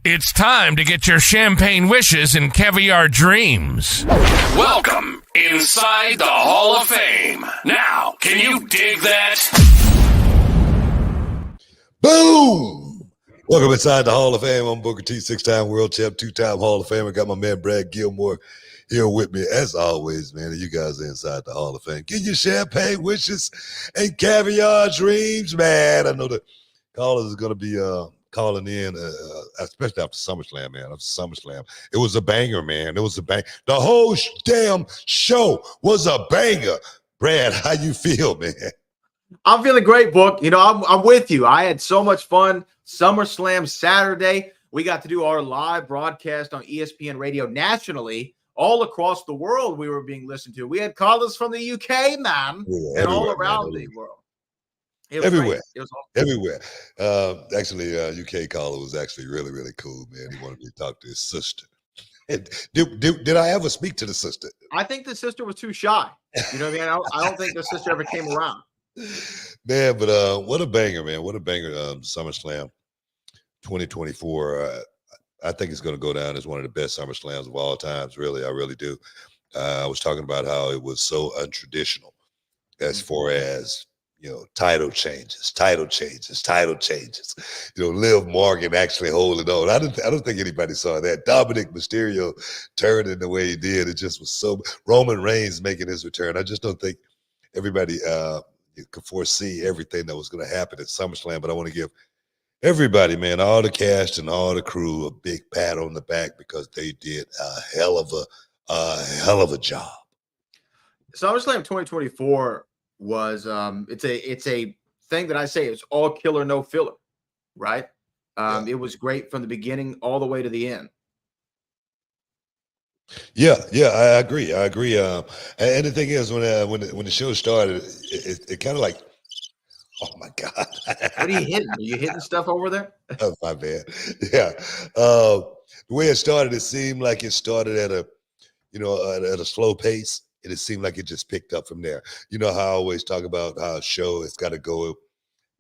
It's time to get your champagne wishes and caviar dreams. Welcome inside the Hall of Fame. Now, can you dig that? Boom! Welcome inside the Hall of Fame. I'm Booker T, 6-time world champ, 2-time Hall of Fame. I got my man Brad Gilmore here with me. As always, man, you guys are inside the Hall of Fame. Get your champagne wishes and caviar dreams, man. I know the callers are going to be calling in, especially after SummerSlam, man. After SummerSlam, it was a banger, man. It was a bang. The whole damn show was a banger. Brad, how you feel, man? I'm feeling great, Book. You know, I'm with you. I had so much fun. SummerSlam Saturday, we got to do our live broadcast on ESPN Radio nationally. All across the world, we were being listened to. We had callers from the UK, man, and all around the world. Everywhere. It was awesome. Everywhere. Actually, UK caller was actually really, really cool, man. He wanted me to talk to his sister. And did I ever speak to the sister? I think the sister was too shy. You know what I mean? I don't think the sister ever came around. Man, but what a banger, man. What a banger, SummerSlam 2024. I think it's going to go down as one of the best SummerSlams of all times, really. I really do. I was talking about how it was so untraditional as far as, you know, title changes. You know, Liv Morgan actually holding on. I don't think anybody saw that. Dominic Mysterio turning the way he did. It just was so. Roman Reigns making his return. I just don't think everybody could foresee everything that was going to happen at SummerSlam. But I want to give everybody, man, all the cast and all the crew, a big pat on the back because they did a hell of a job. SummerSlam 2024 was it's a thing that I say it's all killer, no filler, right? It was great from the beginning all the way to the end. Yeah, I agree. And the thing is, when the show started, it kind of like, oh my God, what are you hitting? Are you hitting stuff over there? Oh, my bad. Yeah, the way it started, it seemed like it started at a slow pace. And it seemed like it just picked up from there. You know how I always talk about how a show has got to go,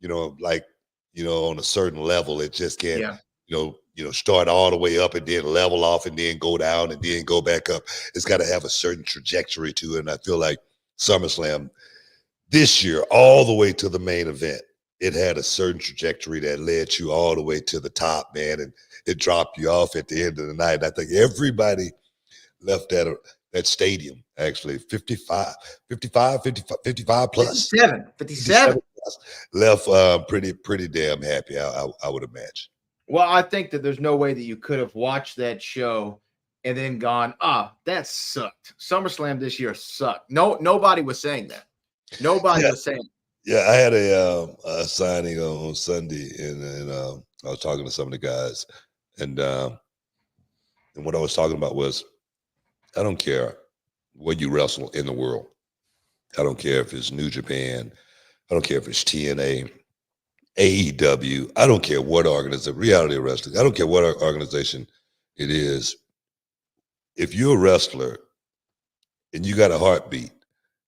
on a certain level. It just can't, start all the way up and then level off and then go down and then go back up. It's got to have a certain trajectory to it. And I feel like SummerSlam this year, all the way to the main event, it had a certain trajectory that led you all the way to the top, man. And it dropped you off at the end of the night. And I think everybody left that stadium, actually 55 plus 57 plus, left pretty damn happy, I would imagine. Well, I think that there's no way that you could have watched that show and then gone, that sucked. SummerSlam this year sucked. Nobody was saying that. Nobody was saying. Yeah, I had a signing on Sunday, and I was talking to some of the guys, and what I was talking about was, I don't care where you wrestle in the world. I don't care if it's New Japan. I don't care if it's TNA, AEW. I don't care what organization, reality wrestling. I don't care what organization it is. If you're a wrestler and you got a heartbeat,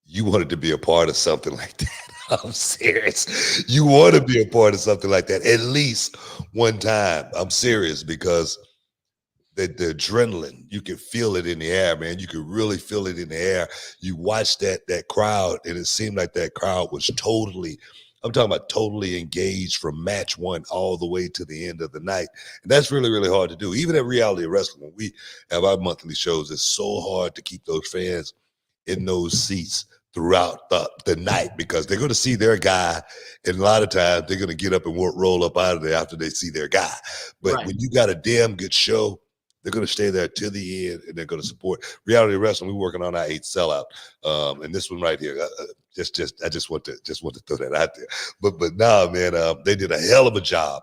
you wanted to be a part of something like that. I'm serious. You want to be a part of something like that at least one time. I'm serious because the adrenaline, you can feel it in the air, man. You can really feel it in the air. You watch that crowd, and it seemed like that crowd was totally, I'm talking about totally engaged from match one all the way to the end of the night. And that's really, really hard to do. Even at Reality Wrestling, when we have our monthly shows, it's so hard to keep those fans in those seats throughout the night because they're going to see their guy, and a lot of times they're going to get up and roll up out of there after they see their guy. But Right. when you got a damn good show, they're going to stay there to the end, and they're going to support Reality Wrestling. We're working on our 8th sellout, and this one right here. I just want to throw that out there. But nah, man, they did a hell of a job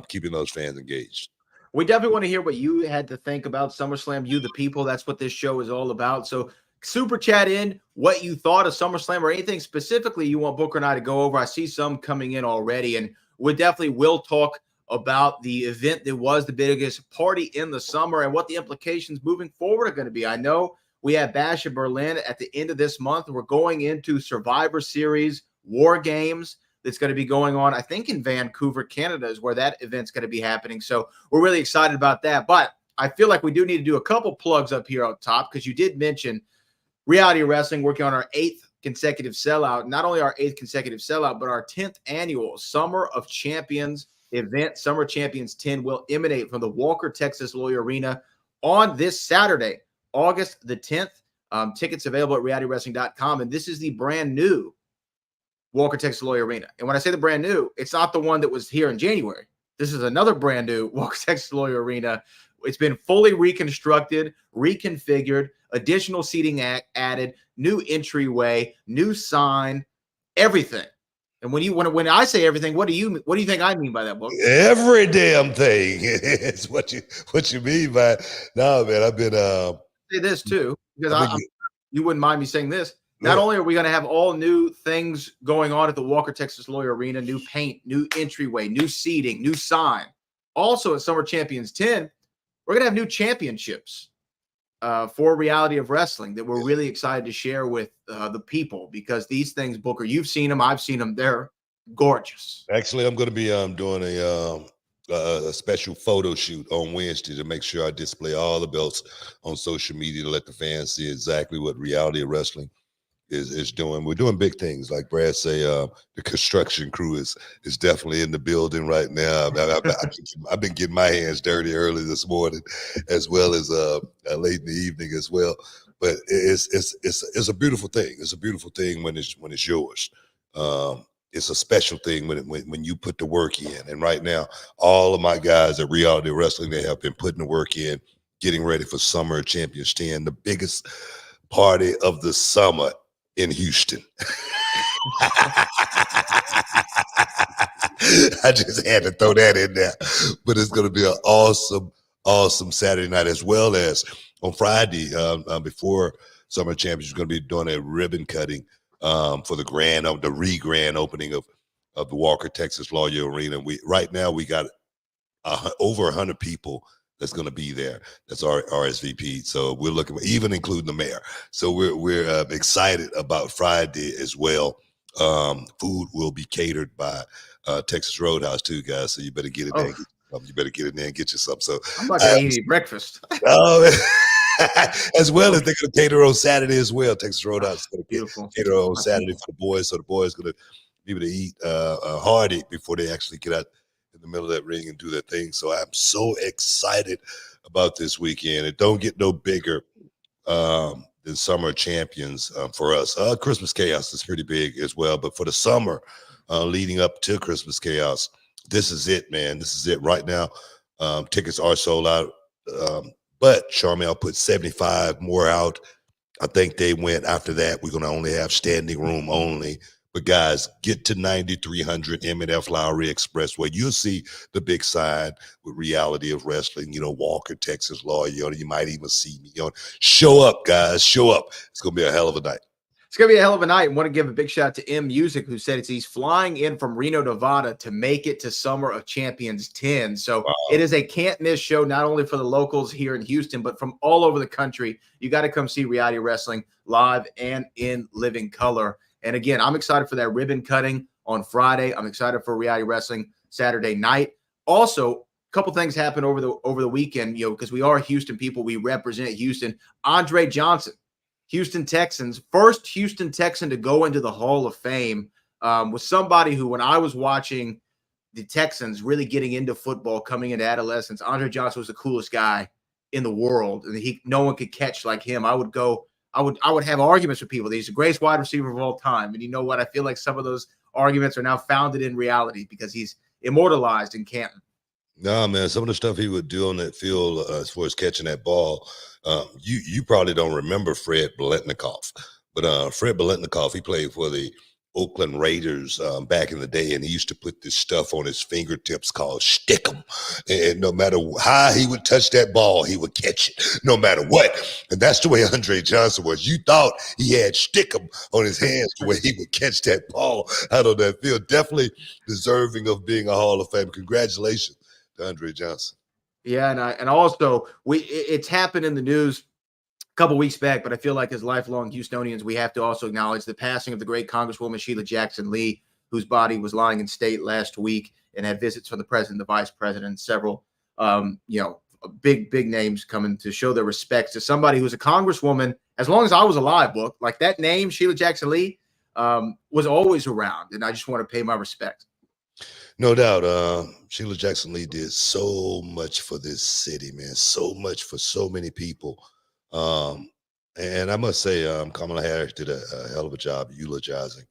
keeping those fans engaged. We definitely want to hear what you had to think about SummerSlam. You, the people, that's what this show is all about. So super chat in what you thought of SummerSlam or anything specifically you want Booker and I to go over. I see some coming in already, and we definitely will talk about the event that was the biggest party in the summer and what the implications moving forward are going to be. I know we have Bash in Berlin at the end of this month. We're going into Survivor Series, War Games that's going to be going on, I think, in Vancouver, Canada is where that event's going to be happening. So we're really excited about that. But I feel like we do need to do a couple plugs up here up top because you did mention Reality Wrestling working on our 8th consecutive sellout. Not only our 8th consecutive sellout, but our 10th annual Summer of Champions event. Summer Champions 10 will emanate from the Walker, Texas Lawyer Arena on this Saturday, August the 10th. Tickets available at realitywrestling.com. And this is the brand new Walker, Texas Lawyer Arena. And when I say the brand new, it's not the one that was here in January. This is another brand new Walker, Texas Lawyer Arena. It's been fully reconstructed, reconfigured, additional seating added, new entryway, new sign, everything. And when I say everything, what do you think I mean by that, Book? Every damn thing is what you mean by. No, man, I've been Say this too, because you wouldn't mind me saying this. Not only are we going to have all new things going on at the Walker, Texas Lawyer Arena, new paint, new entryway, new seating, new sign. Also at Summer Champions 10, we're going to have new championships for Reality of Wrestling that we're really excited to share with the people because these things, Booker, you've seen them, I've seen them. They're gorgeous. Actually, I'm going to be doing a special photo shoot on Wednesday to make sure I display all the belts on social media to let the fans see exactly what Reality of Wrestling is doing. We're doing big things, like Brad say. The construction crew is definitely in the building right now. I've been getting my hands dirty early this morning, as well as late in the evening as well. But it's a beautiful thing. It's a beautiful thing when it's yours. It's a special thing when you put the work in. And right now, all of my guys at Reality Wrestling, they have been putting the work in, getting ready for Summer Champions 10, the biggest party of the summer in Houston. I just had to throw that in there. But it's going to be an awesome Saturday night, as well as on Friday, before Summer Champions, you're going to be doing a ribbon cutting for the grand opening of the Walker, Texas Lawyer Arena. Right now we got over 100 people that's going to be there. That's our RSVP. So we're looking, even including the mayor. So we're excited about Friday as well. Food will be catered by Texas Roadhouse too, guys. So you better get in there. You better get in there and get you some. So I'm not going to eat any breakfast. As well as they're going to cater on Saturday as well. Texas Roadhouse is going to cater on Saturday for the boys. So the boys going to be able to eat hearty before they actually get out in the middle of that ring and do their thing. So I'm so excited about this weekend. It don't get no bigger than Summer Champions for us. Christmas Chaos is pretty big as well. But for the summer leading up to Christmas Chaos, this is it, man. This is it right now. Tickets are sold out. But Charmel put 75 more out. I think they went after that. We're going to only have standing room only. But guys, get to 9300 M&F Lowry Expressway. You'll see the big sign with Reality of Wrestling, Walker, Texas Lawyer. You might even see me. Show up, guys. Show up. It's going to be a hell of a night. It's going to be a hell of a night. I want to give a big shout out to M Music, who said he's flying in from Reno, Nevada to make it to Summer of Champions 10. So It is a can't miss show, not only for the locals here in Houston, but from all over the country. You got to come see Reality Wrestling live and in living color. And again, I'm excited for that ribbon cutting on Friday. I'm excited for reality wrestling Saturday night. Also, a couple things happened over the weekend, because we are Houston people. We represent Houston. Andre Johnson, Houston Texans, first Houston Texan to go into the Hall of Fame, was somebody who, when I was watching the Texans really getting into football, coming into adolescence, Andre Johnson was the coolest guy in the world, and no one could catch like him. I would have arguments with people. He's the greatest wide receiver of all time. And you know what? I feel like some of those arguments are now founded in reality because he's immortalized in Canton. No, man, some of the stuff he would do on that field as far as catching that ball, you probably don't remember Fred Biletnikoff, but Fred Biletnikoff, he played for the Oakland Raiders back in the day, and he used to put this stuff on his fingertips called stickum, and no matter how he would touch that ball, he would catch it, no matter what. And that's the way Andre Johnson was. You thought he had stickum on his hands the way he would catch that ball out on that field. Definitely deserving of being a Hall of Fame. Congratulations to Andre Johnson. Yeah, and also it's happened in the news couple weeks back, but I feel like as lifelong Houstonians, we have to also acknowledge the passing of the great Congresswoman Sheila Jackson Lee, whose body was lying in state last week and had visits from the president, the vice president, several, big names coming to show their respects to somebody who's a congresswoman. As long as I was alive, book, like that name, Sheila Jackson Lee, was always around, and I just want to pay my respects. No doubt. Sheila Jackson Lee did so much for this city, man, so much for so many people. And I must say, Kamala Harris did a hell of a job eulogizing.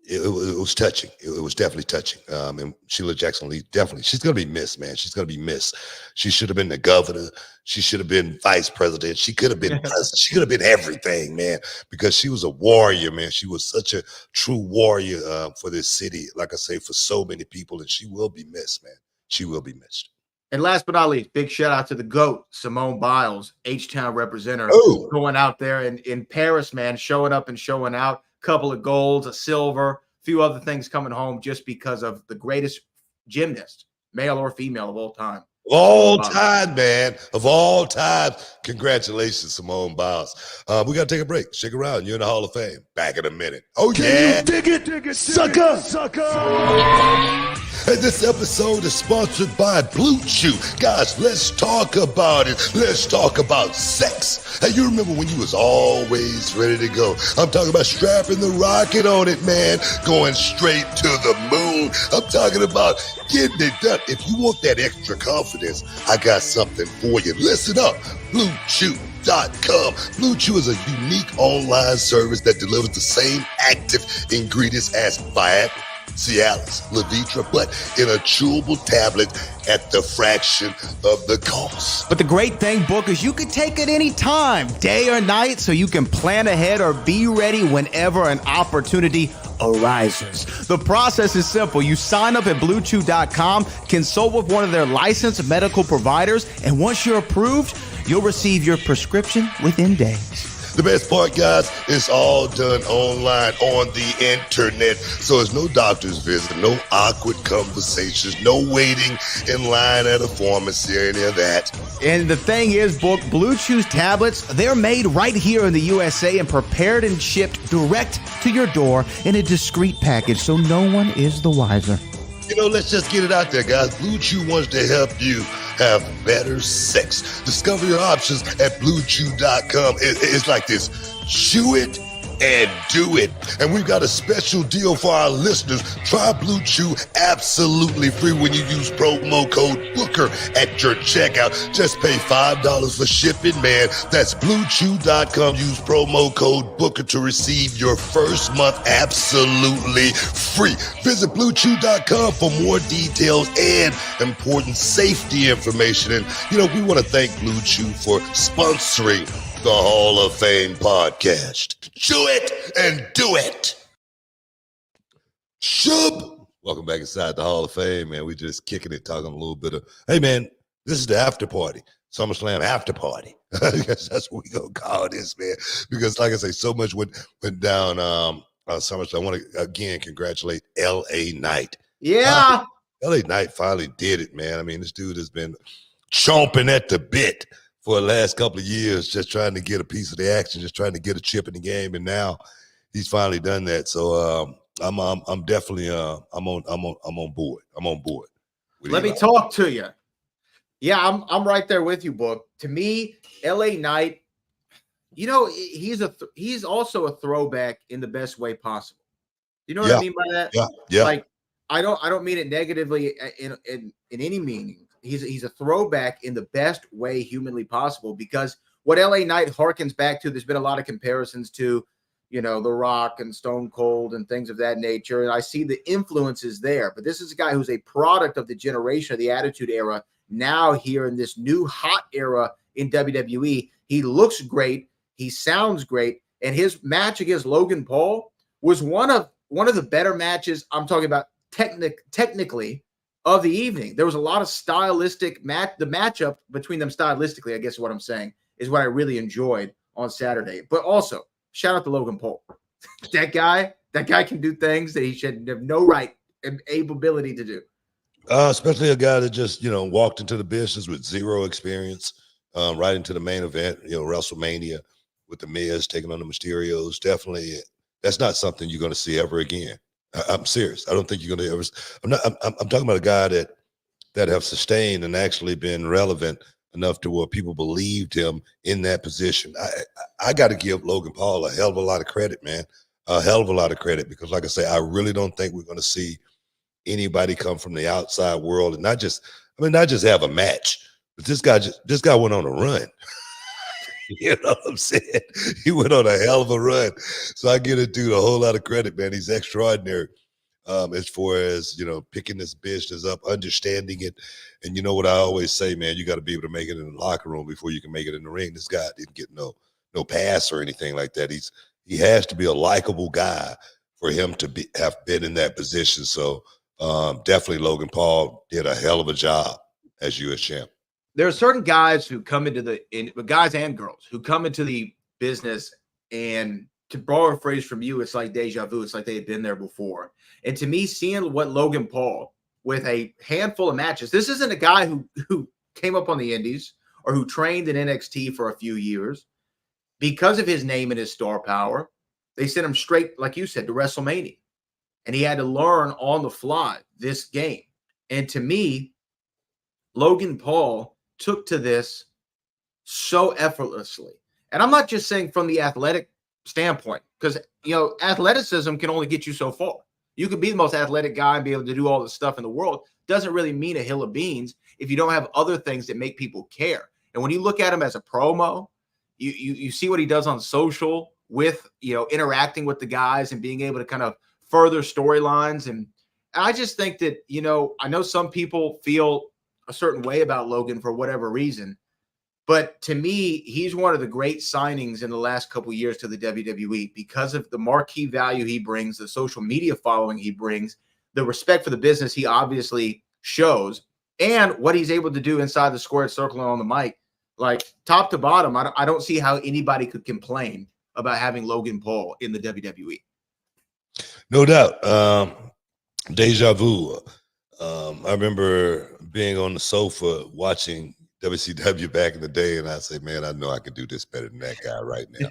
It was touching. It was definitely touching. And Sheila Jackson Lee, definitely, she's going to be missed, man. She's going to be missed. She should have been the governor. She should have been vice president. She could have been president. She could have been everything, man, because she was a warrior, man. She was such a true warrior for this city, like I say, for so many people, and she will be missed, man. She will be missed. And last but not least, big shout out to the GOAT, Simone Biles, H-Town representative, going out there in Paris, man, showing up and showing out. Couple of golds, a silver, a few other things coming home just because of the greatest gymnast, male or female, of all time. Of all time, man. Of all time. Congratulations, Simone Biles. We got to take a break. Stick around. You're in the Hall of Fame. Back in a minute. Oh, yeah. Can you dig it, sucker. And this episode is sponsored by Blue Chew. Guys, let's talk about it. Let's talk about sex. Hey, you remember when you was always ready to go? I'm talking about strapping the rocket on it, man. Going straight to the moon. I'm talking about getting it done. If you want that extra confidence, I got something for you. Listen up. BlueChew.com. Blue Chew is a unique online service that delivers the same active ingredients as Viagra, Cialis, Levitra, but in a chewable tablet at the fraction of the cost. But the great thing, Book, is you can take it any time, day or night, so you can plan ahead or be ready whenever an opportunity arises. The process is simple. You sign up at BlueChew.com, consult with one of their licensed medical providers, and once you're approved, you'll receive your prescription within days. The best part, guys, it's all done online on the internet. So there's no doctor's visit, no awkward conversations, no waiting in line at a pharmacy or any of that. And the thing is, Book, Blue Chew's tablets, they're made right here in the USA and prepared and shipped direct to your door in a discreet package, so no one is the wiser. Let's just get it out there, guys. Blue Chew wants to help you have better sex. Discover your options at BlueChew.com. It's like this. Chew it and do it. And we've got a special deal for our listeners. Try Blue Chew absolutely free when you use promo code Booker at your checkout. Just pay $5 for shipping, man. That's BlueChew.com. Use promo code Booker to receive your first month absolutely free. Visit BlueChew.com for more details and important safety information. And, we want to thank Blue Chew for sponsoring the Hall of Fame podcast. Chew it and do it. Shub. Welcome back inside the Hall of Fame, man. We just kicking it, talking a little bit of, hey, man, this is the after party. SummerSlam after party. I guess that's what we're going to call this, man. Because, like I say, so much went down SummerSlam. I want to, again, congratulate L.A. Knight. Yeah. L.A. Knight finally did it, man. I mean, this dude has been chomping at the bit for the last couple of years, just trying to get a piece of the action, just trying to get a chip in the game, and now he's finally done that. So I'm definitely I'm on board. I'm on board. Let me talk to you. Yeah, I'm right there with you, Book. To me, LA Knight, you know, he's also a throwback in the best way possible. You know what I mean by that? Yeah. Like, I don't mean it negatively in any meaning. He's a throwback in the best way humanly possible, because what LA Knight harkens back to, there's been a lot of comparisons to, you know, The Rock and Stone Cold and things of that nature. And I see the influences there. But this is a guy who's a product of the generation of the Attitude Era, now here in this new hot era in WWE. He looks great. He sounds great. And his match against Logan Paul was one of the better matches, I'm talking about technically, of the evening. There was a lot of stylistic the matchup between them stylistically, I guess is what I'm saying, is what I really enjoyed on Saturday. But also, shout out to Logan Paul. That guy can do things that he should have no right and ability to do. Especially a guy that just, you know, walked into the business with zero experience, right into the main event, you know, WrestleMania with the Miz taking on the Mysterios. Definitely, that's not something you're going to see ever again. I'm serious. I don't think you're going to ever. I'm talking about a guy that have sustained and actually been relevant enough to where people believed him in that position. I got to give Logan Paul a hell of a lot of credit, man. A hell of a lot of credit, because, like I say, I really don't think we're going to see anybody come from the outside world and not just have a match, but this guy went on a run. You know what I'm saying? He went on a hell of a run. So I give the dude a whole lot of credit, man. He's extraordinary as far as, you know, picking this business up, understanding it. And you know what I always say, man, you got to be able to make it in the locker room before you can make it in the ring. This guy didn't get no pass or anything like that. He has to be a likable guy for him to have been in that position. So definitely Logan Paul did a hell of a job as U.S. champ. There are certain guys who come into guys and girls who come into the business, and to borrow a phrase from you, it's like deja vu. It's like they had been there before. And to me, seeing what Logan Paul, with a handful of matches, this isn't a guy who came up on the indies or who trained in NXT for a few years. Because of his name and his star power, they sent him straight, like you said, to WrestleMania. And he had to learn on the fly this game. And to me, Logan Paul took to this so effortlessly. And I'm not just saying from the athletic standpoint, because, you know, athleticism can only get you so far. You could be the most athletic guy and be able to do all the stuff in the world. Doesn't really mean a hill of beans if you don't have other things that make people care. And when you look at him as a promo, you see what he does on social with, you know, interacting with the guys and being able to kind of further storylines. And I just think that, you know, I know some people feel a certain way about Logan for whatever reason, but to me, he's one of the great signings in the last couple of years to the WWE because of the marquee value he brings, the social media following he brings, the respect for the business he obviously shows, and what he's able to do inside the squared circle and on the mic. Like, top to bottom, I don't see how anybody could complain about having Logan Paul in the WWE. No doubt. Deja vu. I remember being on the sofa watching WCW back in the day, and I say, man, I know I can do this better than that guy right now.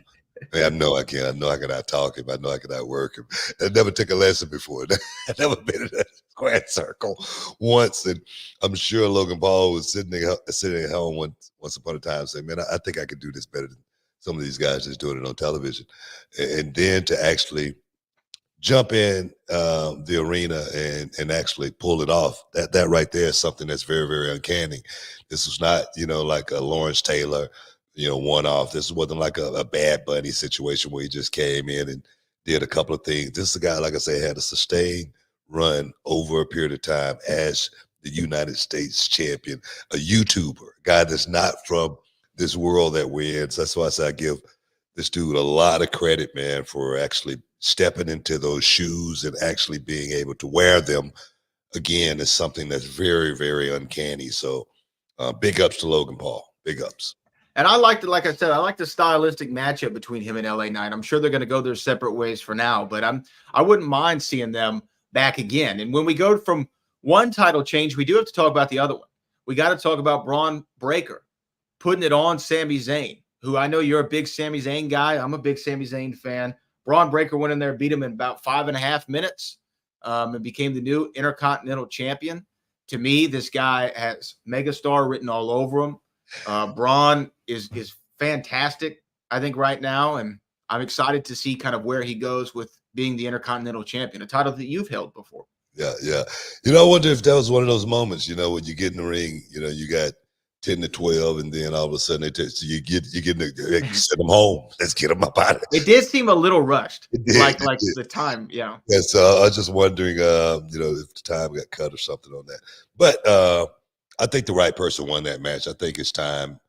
Man, I know I can. I know I can out-talk him. I know I can outwork him. I never took a lesson before. I never been in that square circle once, and I'm sure Logan Paul was sitting at home once upon a time saying, man, I think I could do this better than some of these guys just doing it on television. And then to actually jump in the arena and actually pull it off, that right there is something that's very, very uncanny. This was not, you know, like a Lawrence Taylor, you know, one-off. This wasn't like a Bad Bunny situation where he just came in and did a couple of things. This is a guy, like I say, had a sustained run over a period of time as the United States champion, a YouTuber, a guy that's not from this world that we're in. So that's why I say I give this dude a lot of credit, man, for actually stepping into those shoes and actually being able to wear them again is something that's very, very uncanny. So big ups to Logan Paul. Big ups. And I liked it, like I said, I like the stylistic matchup between him and LA Knight. I'm sure they're going to go their separate ways for now, but I wouldn't mind seeing them back again. And when we go from one title change, we do have to talk about the other one. We got to talk about Britt Baker putting it on Sami Zayn, who I know you're a big Sami Zayn guy. I'm a big Sami Zayn fan. Braun Breaker went in there, beat him in about 5.5 minutes, and became the new Intercontinental Champion. To me, this guy has megastar written all over him. Braun is fantastic, I think, right now, and I'm excited to see kind of where he goes with being the Intercontinental Champion, a title that you've held before. Yeah. I wonder if that was one of those moments, when you get in the ring, you got 10 to 12, and then all of a sudden you send them home. Let's get them up out of it. It did seem a little rushed, like the time, yeah. Yeah, so I was just wondering, if the time got cut or something on that. But I think the right person won that match. I think it's time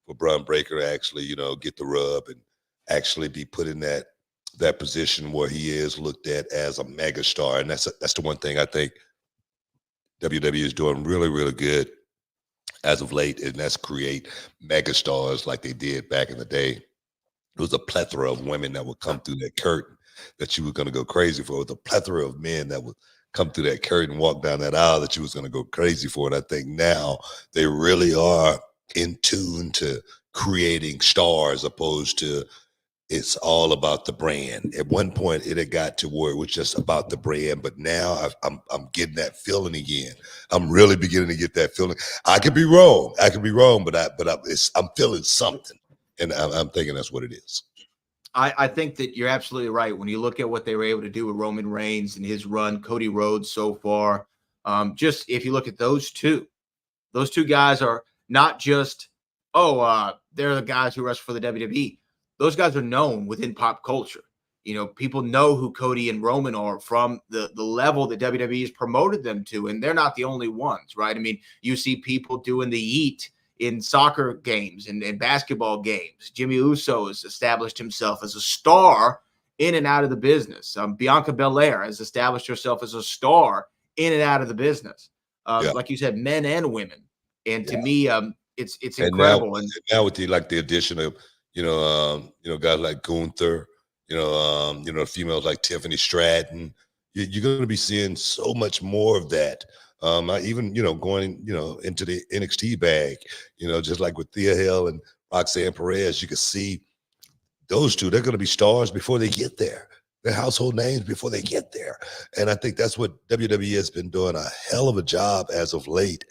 for Braun Breaker to actually, get the rub and actually be put in that position where he is looked at as a megastar. And that's the one thing I think WWE is doing really, really good as of late, and that's create megastars like they did back in the day. It was a plethora of women that would come through that curtain that you were going to go crazy for. It was a plethora of men that would come through that curtain, walk down that aisle that you was going to go crazy for. And I think now they really are in tune to creating stars, opposed to it's all about the brand. At one point, it had got to where it was just about the brand, but now I'm getting that feeling again. I'm really beginning to get that feeling. I could be wrong, but I'm feeling something, and I'm thinking that's what it is. I think that you're absolutely right. When you look at what they were able to do with Roman Reigns and his run, Cody Rhodes so far, just if you look at those two guys are not just, they're the guys who wrestle for the WWE. Those guys are known within pop culture. People know who Cody and Roman are from the level that WWE has promoted them to, and they're not the only ones, right? I mean, you see people doing the yeet in soccer games and basketball games. Jimmy Uso has established himself as a star in and out of the business. Bianca Belair has established herself as a star in and out of the business. Like you said, men and women. And to me, it's incredible. And now with the addition of guys like Gunther, females like Tiffany Stratton, you're going to be seeing so much more of that. Even, going, into the NXT bag, just like with Thea Hill and Roxanne Perez, you can see those two, they're going to be stars before they get there. They're household names before they get there. And I think that's what WWE has been doing a hell of a job as of late,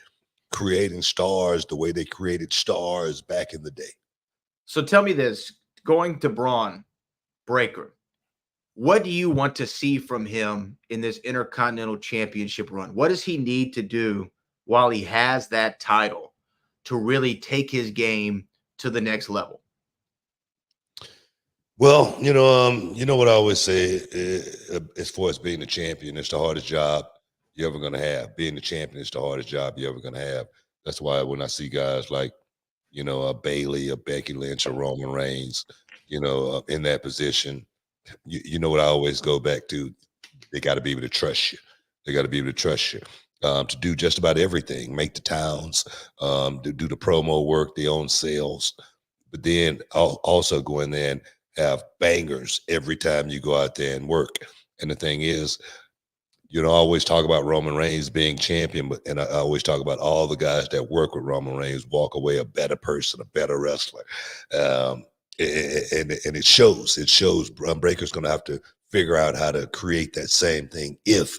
creating stars the way they created stars back in the day. So tell me this, going to Braun Breaker, what do you want to see from him in this Intercontinental Championship run? What does he need to do while he has that title to really take his game to the next level? Well, what I always say, as far as being the champion, it's the hardest job you're ever going to have. Being the champion is the hardest job you're ever going to have. That's why when I see guys like, a Bailey, a Becky Lynch, a Roman Reigns, in that position, you know what I always go back to? They got to be able to trust you. They got to be able to trust you to do just about everything, make the towns, to do the promo work, their own sales, but then also go in there and have bangers every time you go out there and work. And the thing is, I always talk about Roman Reigns being champion, and I always talk about all the guys that work with Roman Reigns walk away a better person, a better wrestler. And it shows. It shows. Braun Breaker's going to have to figure out how to create that same thing if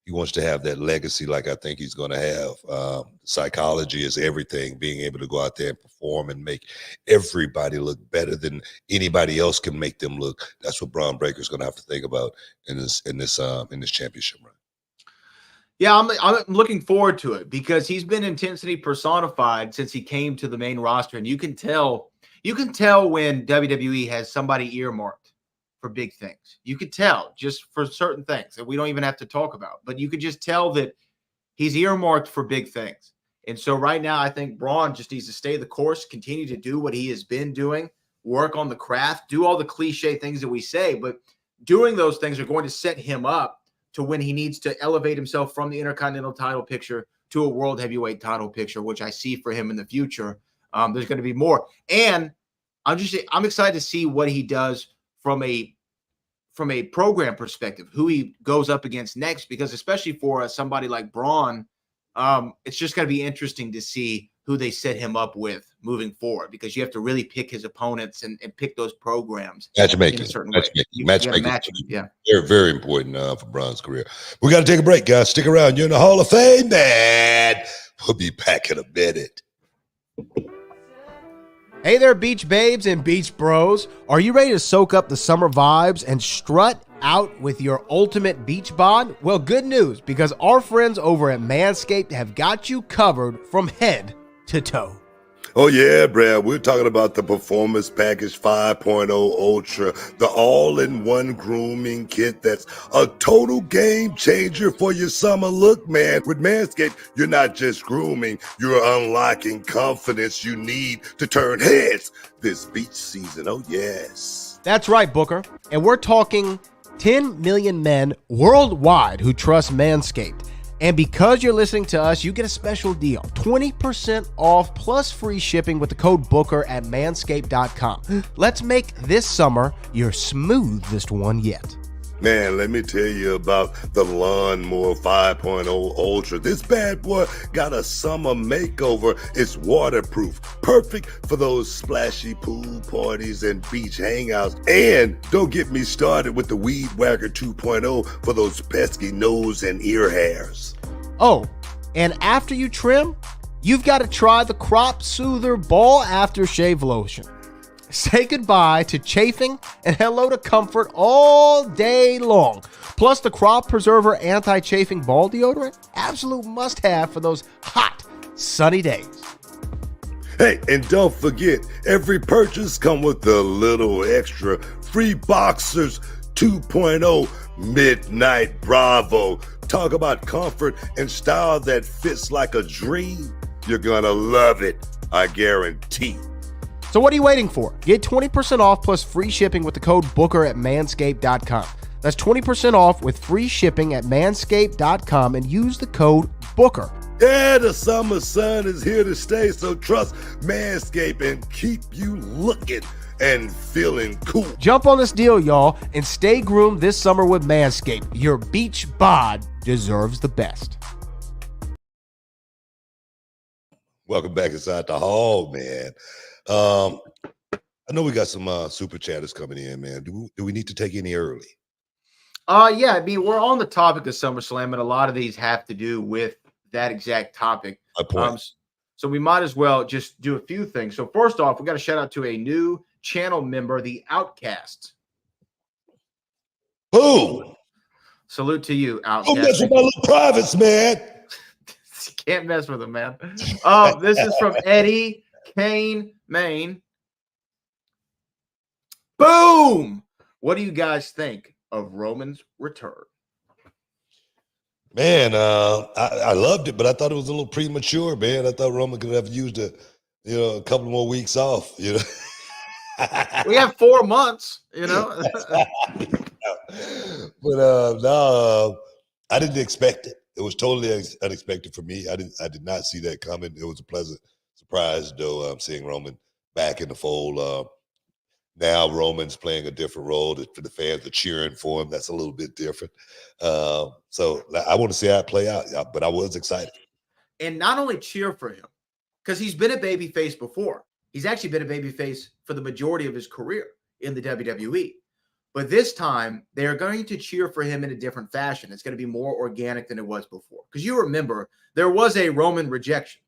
he wants to have that legacy like I think he's going to have. Psychology is everything, being able to go out there and perform and make everybody look better than anybody else can make them look. That's what Braun Breaker's going to have to think about in this championship run. Yeah, I'm looking forward to it because he's been intensity personified since he came to the main roster, and you can tell when WWE has somebody earmarked for big things. You could tell just for certain things that we don't even have to talk about, but you could just tell that he's earmarked for big things. And so right now, I think Braun just needs to stay the course, continue to do what he has been doing, work on the craft, do all the cliche things that we say, but doing those things are going to set him up to when he needs to elevate himself from the Intercontinental title picture to a World Heavyweight title picture, which I see for him in the future. There's going to be more. And I'm excited to see what he does from a program perspective, who he goes up against next, because especially for somebody like Braun, it's just going to be interesting to see who they set him up with moving forward, because you have to really pick his opponents and pick those programs Matchmaking. in a certain way. You gotta match them. Yeah. Very, very important for Bron's career. We got to take a break, guys. Stick around. You're in the Hall of Fame, man. We'll be back in a minute. Hey there, beach babes and beach bros. Are you ready to soak up the summer vibes and strut out with your ultimate beach bod? Well, good news, because our friends over at Manscaped have got you covered from head to toe. Oh, yeah, Brad. We're talking about the Performance Package 5.0 Ultra, the all-in-one grooming kit that's a total game changer for your summer look, man. With Manscaped, you're not just grooming, you're unlocking confidence you need to turn heads this beach season. Oh, yes. That's right, Booker. And we're talking 10 million men worldwide who trust Manscaped. And because you're listening to us, you get a special deal. 20% off plus free shipping with the code Booker at manscaped.com. Let's make this summer your smoothest one yet. Man, let me tell you about the Lawnmower 5.0 Ultra. This bad boy got a summer makeover. It's waterproof, perfect for those splashy pool parties and beach hangouts. And don't get me started with the Weed Whacker 2.0 for those pesky nose and ear hairs. Oh, and after you trim, you've got to try the Crop Soother Ball Aftershave Lotion. Say goodbye to chafing and hello to comfort all day long. Plus, the Crop Preserver Anti-Chafing Ball Deodorant, absolute must-have for those hot, sunny days. Hey, and don't forget, every purchase comes with a little extra free Boxers 2.0 Midnight Bravo. Talk about comfort and style that fits like a dream. You're gonna love it, I guarantee. So what are you waiting for? Get 20% off plus free shipping with the code Booker at manscaped.com. That's 20% off with free shipping at manscaped.com and use the code Booker. Yeah, the summer sun is here to stay, so trust Manscaped and keep you looking and feeling cool. Jump on this deal, y'all, and stay groomed this summer with Manscaped. Your beach bod deserves the best. Welcome back inside the hall, man. I know we got some super chatters coming in, man. Do we need to take any early? Yeah, I mean, we're on the topic of SummerSlam, and a lot of these have to do with that exact topic. So we might as well just do a few things. So first off, we got to shout out to a new channel member, the Outcast. Who? Salute to you, Outcast. Don't mess with my little privates, man. Can't mess with them, man. This is from Eddie Kane, Maine. Boom! What do you guys think of Roman's return? Man, I loved it, but I thought it was a little premature, man. I thought Roman could have used a couple more weeks off, We have 4 months, But no, I didn't expect it. It was totally unexpected for me. I did not see that coming. It was a pleasant surprise, though. I'm seeing Roman back in the fold. Now Roman's playing a different role. For the fans are cheering for him. That's a little bit different. So I want to see how it play out. But I was excited. And not only cheer for him, because he's been a babyface before. He's actually been a babyface for the majority of his career in the WWE. But this time, they're going to cheer for him in a different fashion. It's going to be more organic than it was before. Because you remember, there was a Roman rejection.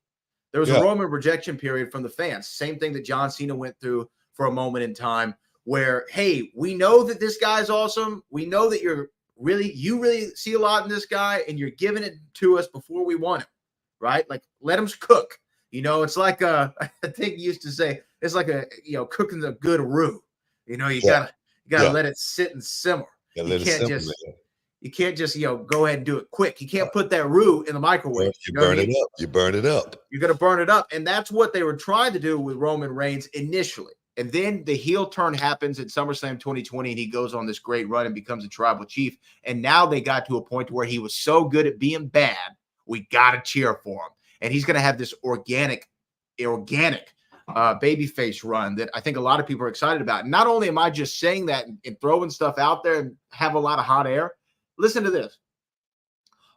There was a Roman rejection period from the fans. Same thing that John Cena went through for a moment in time where, hey, we know that this guy's awesome. We know that you really see a lot in this guy, and you're giving it to us before we want him, right? Like, let him cook. It's like I think you used to say, it's like cooking a good roux. You gotta let it sit and simmer. You can't just go ahead and do it quick. You can't put that roux in the microwave. You burn it up. You burn it up. You're gonna burn it up, and that's what they were trying to do with Roman Reigns initially. And then the heel turn happens at SummerSlam 2020, and he goes on this great run and becomes a tribal chief. And now they got to a point where he was so good at being bad, we gotta cheer for him. And he's gonna have this organic babyface run that I think a lot of people are excited about. And not only am I just saying that and throwing stuff out there and have a lot of hot air, listen to this.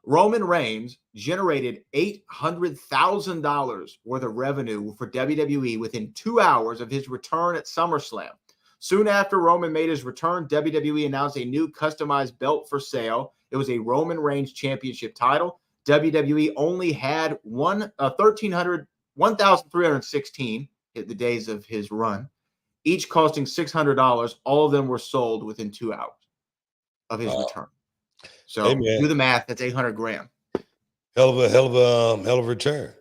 Roman Reigns generated $800,000 worth of revenue for WWE within 2 hours of his return at SummerSlam. Soon after Roman made his return, WWE announced a new customized belt for sale. It was a Roman Reigns Championship title. WWE only had 1,316 at the days of his run, each costing $600. All of them were sold within 2 hours of his return. So hey, do the math. That's 800 grand. Hell of a return.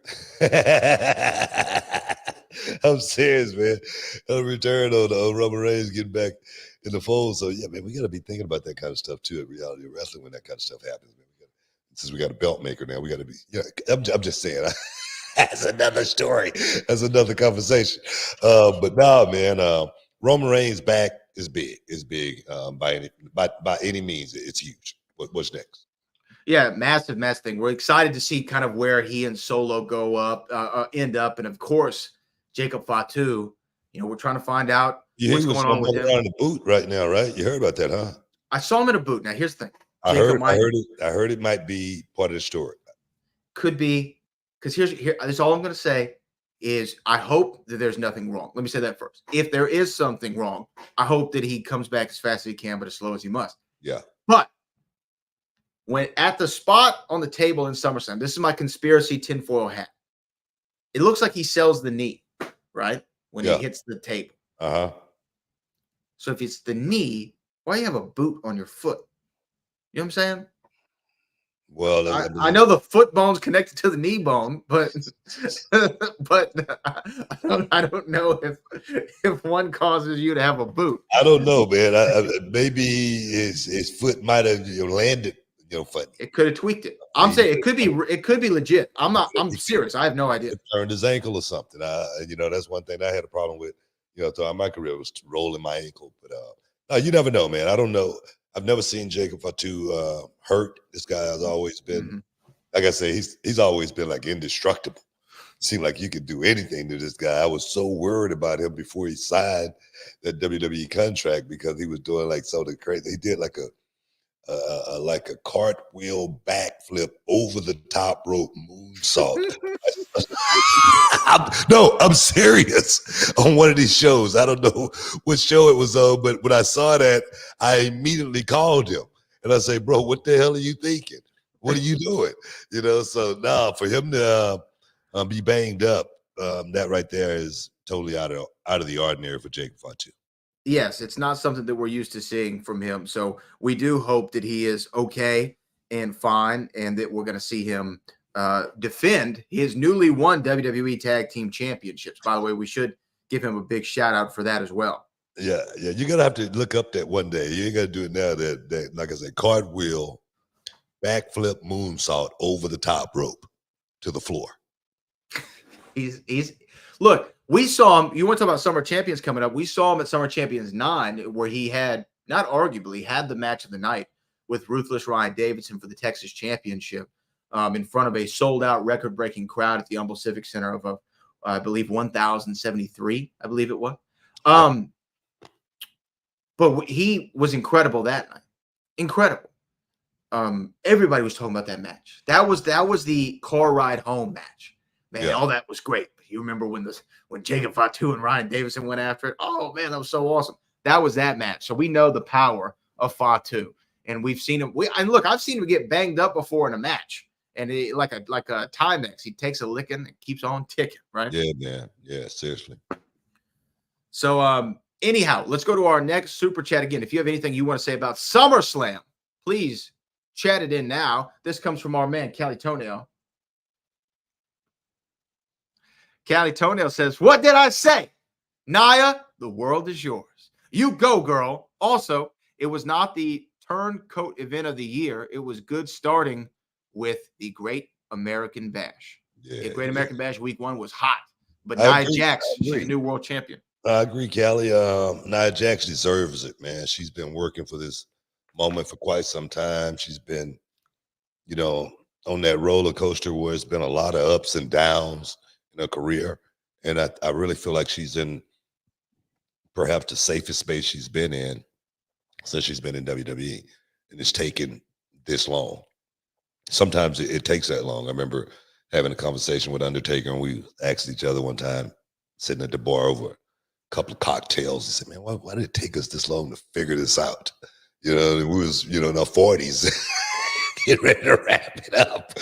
I'm serious, man. Hell of a return on Roman Reigns getting back in the fold. So yeah, man, we got to be thinking about that kind of stuff too at Reality Wrestling when that kind of stuff happens. Man, since we got a belt maker now, we got to be. Yeah, I'm just saying. That's another story. That's another conversation. But no, man. Roman Reigns back is big. Is big by any means. It's huge. What's next? Yeah, massive thing. We're excited to see kind of where he and Solo go end up, and of course Jacob Fatu. You know, we're trying to find out what's going on with him. Around the boot right now, right? You heard about that, huh? I saw him in a boot. Now here's the thing. I heard it might be part of the story. Could be, because here's all I'm going to say is I hope that there's nothing wrong. Let me say that first. If there is something wrong, I hope that he comes back as fast as he can, but as slow as he must. Yeah. But when at the spot on the table in SummerSlam, this is my conspiracy tinfoil hat. It looks like he sells the knee, right? When he hits the table. Uh-huh. So if it's the knee, why do you have a boot on your foot? You know what I'm saying? Well, I know the foot bone's connected to the knee bone, but I don't know if one causes you to have a boot. I don't know, man. Maybe his foot might have landed, funny. It could have tweaked it. I'm saying it could be legit. I'm serious. I have no idea. It turned his ankle or something. That's one thing I had a problem with. Throughout my career was rolling my ankle. But no, you never know, man. I don't know. I've never seen Jacob Fatu hurt. This guy has always been, like I say, he's always been like indestructible. Seemed like you could do anything to this guy. I was so worried about him before he signed that WWE contract because he was doing like something crazy. He did like a cartwheel backflip over the top rope moonsault. I'm serious. On one of these shows, I don't know what show it was on, but when I saw that, I immediately called him and I say, "Bro, what the hell are you thinking? What are you doing?" So now for him to be banged up, that right there is totally out of the ordinary for Jacob Fatu. Yes, it's not something that we're used to seeing from him. So we do hope that he is okay and fine, and that we're going to see him defend his newly won WWE Tag Team Championships. By the way, we should give him a big shout out for that as well. Yeah. You're going to have to look up that one day. You ain't got to do it now. That like I said, cartwheel, backflip, moonsault over the top rope to the floor. He's look. We saw him. You want to talk about Summer Champions coming up? We saw him at Summer Champions 9, where he had had the match of the night with Ruthless Ryan Davidson for the Texas Championship in front of a sold-out, record-breaking crowd at the Humble Civic Center of, I believe, 1,073. I believe it was. But he was incredible that night. Incredible. Everybody was talking about that match. That was the car ride home match. Man, all that was great. You remember when Jacob Fatu and Ryan Davidson went after it? Oh man, that was so awesome. That was that match. So we know the power of Fatu, and we've seen him. I've seen him get banged up before in a match, and like a Timex, he takes a licking and keeps on ticking. Right? Yeah, man. Yeah, seriously. So anyhow, let's go to our next super chat again. If you have anything you want to say about SummerSlam, please chat it in now. This comes from our man Cali Toenail. Cali Toenail says, "What did I say? Nia, the world is yours. You go, girl." Also, it was not the turncoat event of the year. It was good starting with the Great American Bash. Yeah, the Great American Bash week 1 was hot. But Nia Jax, she's the new world champion. I agree, Callie. Nia Jax deserves it, man. She's been working for this moment for quite some time. She's been, on that roller coaster where it's been a lot of ups and downs in her career. And I really feel like she's in perhaps the safest space she's been in since she's been in WWE. And it's taken this long. sometimes it takes that long. I remember having a conversation with Undertaker, and we asked each other one time, sitting at the bar over a couple of cocktails. He said, man, why did it take us this long to figure this out? We was, in our 40s, getting ready to wrap it up,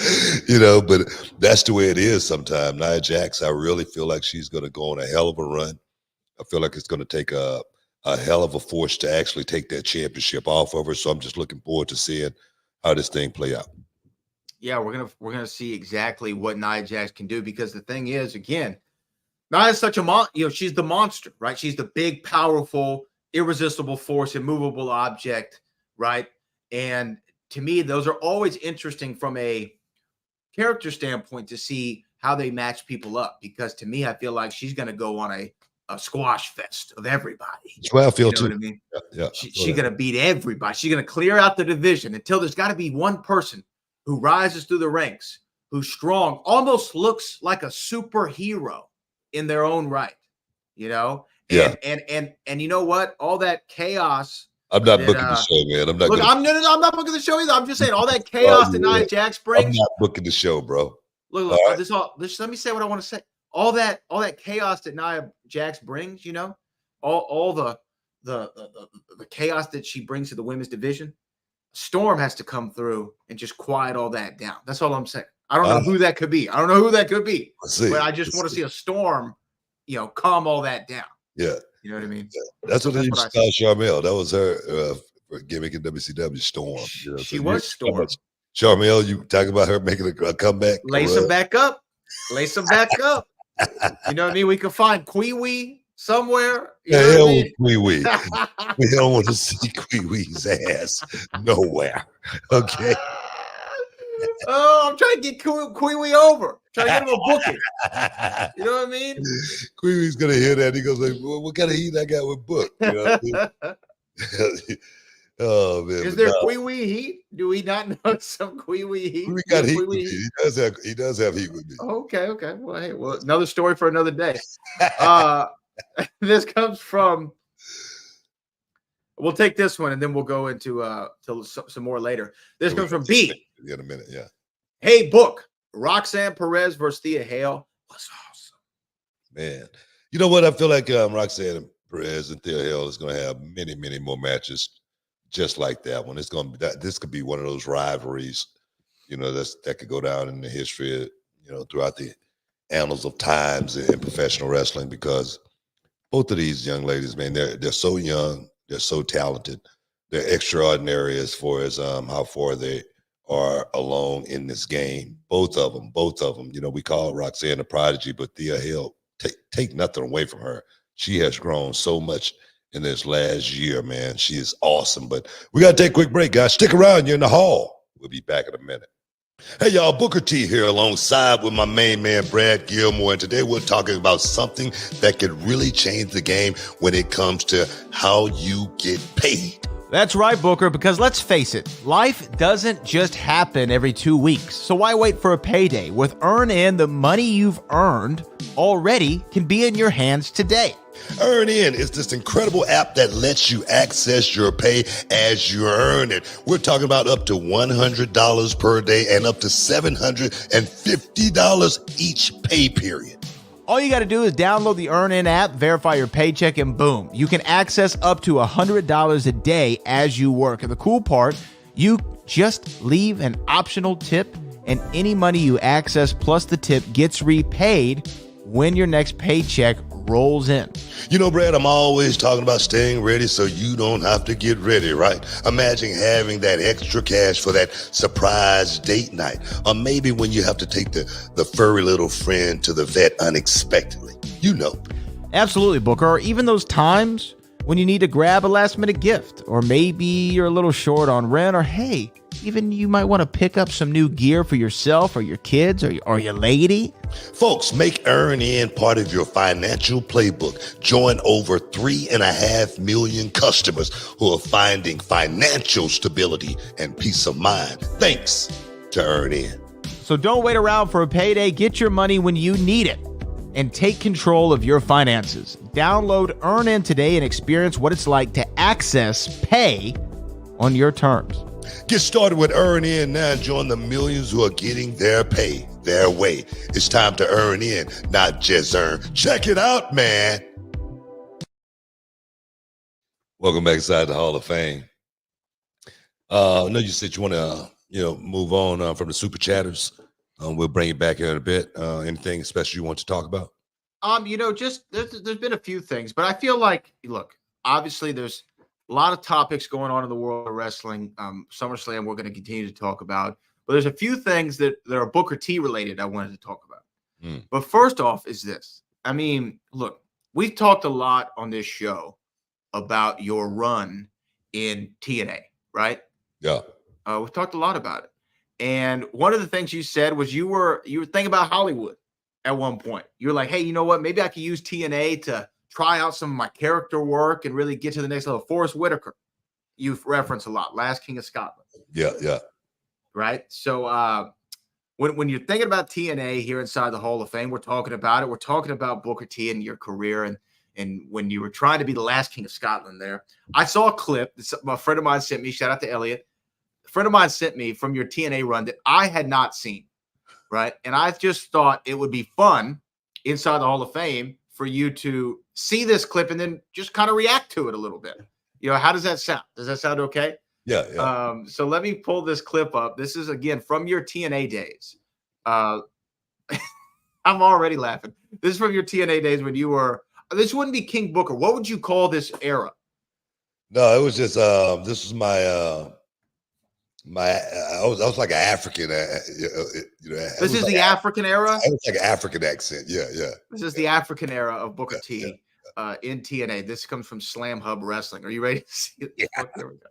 but that's the way it is sometimes. Nia Jax, I really feel like she's going to go on a hell of a run. I feel like it's going to take a hell of a force to actually take that championship off of her. So I'm just looking forward to seeing how this thing play out. Yeah, we're gonna see exactly what Nia Jax can do, because the thing is, again, Nia's such a she's the monster, right? She's the big, powerful, irresistible force, immovable object, right? And to me, those are always interesting from a character standpoint to see how they match people up, because to me, I feel like she's gonna go on a squash fest of everybody. That's what I feel too. What I mean? Yeah. She's gonna beat everybody. She's gonna clear out the division until there's got to be one person who rises through the ranks, who's strong, almost looks like a superhero in their own right, And you know what? All that chaos. I'm not booking the show, man. I'm not booking the show either. I'm just saying all that chaos that Nia Jax brings. I'm not booking the show, bro. Look, let me say what I want to say. All that chaos that Nia Jax brings, all the chaos that she brings to the women's division. Storm has to come through and just quiet all that down. That's all I'm saying. I don't know who that could be. But I just want to see a Storm, calm all that down. Yeah. You know what I mean? Yeah. That's what they used to call Charmel. That was her gimmick in WCW, Storm. She was Storm. Charmel, you talking about her making a comeback? Lace them back up. You know what I mean? We could find Kwee somewhere. We don't want to see Kwee-Wee's ass nowhere. Okay. Oh, I'm trying to get Kwee over. Trying to get him a booking. You know what I mean? Kwee-Wee's gonna hear that. He goes like, well, "What kind of heat I got with Book?" You know what I mean? Oh man! Is there Kwee heat? Do we not know some Kwee heat? We got heat. He does have heat with me. Okay. Well, another story for another day. This comes from. We'll take this one and then we'll go into to some more later. This comes from B. In a minute, yeah. Hey, Book. Roxanne Perez versus Thea Hale was awesome. Man, you know what? I feel like Roxanne Perez and Thea Hale is going to have many, many more matches just like that one. It's going to be this could be one of those rivalries, that could go down in the history, throughout the annals of times in professional wrestling, because both of these young ladies, man, they're so young, they're so talented, they're extraordinary as far as how far they are along in this game. Both of them. We call Roxanne a prodigy, but Thea Hale, take nothing away from her. She has grown so much in this last year, man. She is awesome. But we got to take a quick break, guys. Stick around. You're in the hall. We'll be back in a minute. Hey, y'all, Booker T here alongside with my main man, Brad Gilmore. And today we're talking about something that could really change the game when it comes to how you get paid. That's right, Booker, because let's face it, life doesn't just happen every 2 weeks. So why wait for a payday? With Earn In, the money you've earned already can be in your hands today. Earn In is this incredible app that lets you access your pay as you earn it. We're talking about up to $100 per day and up to $750 each pay period. All you got to do is download the Earn In app, verify your paycheck, and boom, you can access up to $100 a day as you work. And the cool part, you just leave an optional tip, and any money you access plus the tip gets repaid when your next paycheck rolls in. Brad, I'm always talking about staying ready so you don't have to get ready, right? Imagine having that extra cash for that surprise date night, or maybe when you have to take the furry little friend to the vet unexpectedly. Absolutely, Booker. Or even those times when you need to grab a last-minute gift, or maybe you're a little short on rent, or hey, even you might want to pick up some new gear for yourself or your kids or your lady. Folks, make Earn In part of your financial playbook. Join over 3.5 million customers who are finding financial stability and peace of mind thanks to Earn In. So don't wait around for a payday. Get your money when you need it and take control of your finances. Download Earn In today and experience what it's like to access pay on your terms. Get started with Earn In now and join the millions who are getting their pay their way. It's time to earn in, not just earn. Check it out, man. Welcome back inside the Hall of Fame. I know you said you want to, move on from the super chatters. We'll bring it back here in a bit. Anything special you want to talk about? Just there's been a few things, but I feel like, look, obviously there's a lot of topics going on in the world of wrestling. SummerSlam we're going to continue to talk about, but there's a few things that are Booker T related I wanted to talk about. But first off is this. I mean, look, we've talked a lot on this show about your run in TNA, right? Yeah. We've talked a lot about it. And one of the things you said was you were thinking about Hollywood at one point. You were like, hey, you know what? Maybe I could use TNA to try out some of my character work and really get to the next level. Forrest Whitaker, you've referenced a lot. Last King of Scotland. Yeah. Right? So when you're thinking about TNA here inside the Hall of Fame, we're talking about it. We're talking about Booker T and your career and when you were trying to be the last King of Scotland there. I saw a clip that a friend of mine sent me. Shout out to Elliot. A friend of mine sent me from your TNA run that I had not seen, right? And I just thought it would be fun inside the Hall of Fame for you to see this clip and then just kind of react to it a little bit. How does that sound? Does that sound okay? Yeah. So let me pull this clip up. This is, again, from your TNA days. I'm already laughing. This is from your TNA days when you were – this wouldn't be King Booker. What would you call this era? No, it was just this was my I was like an African. This is the African era. I was like an African accent. Yeah. This is the African era of Booker T in TNA. This comes from Slam Hub Wrestling. Are you ready to see it? Yeah. There we go.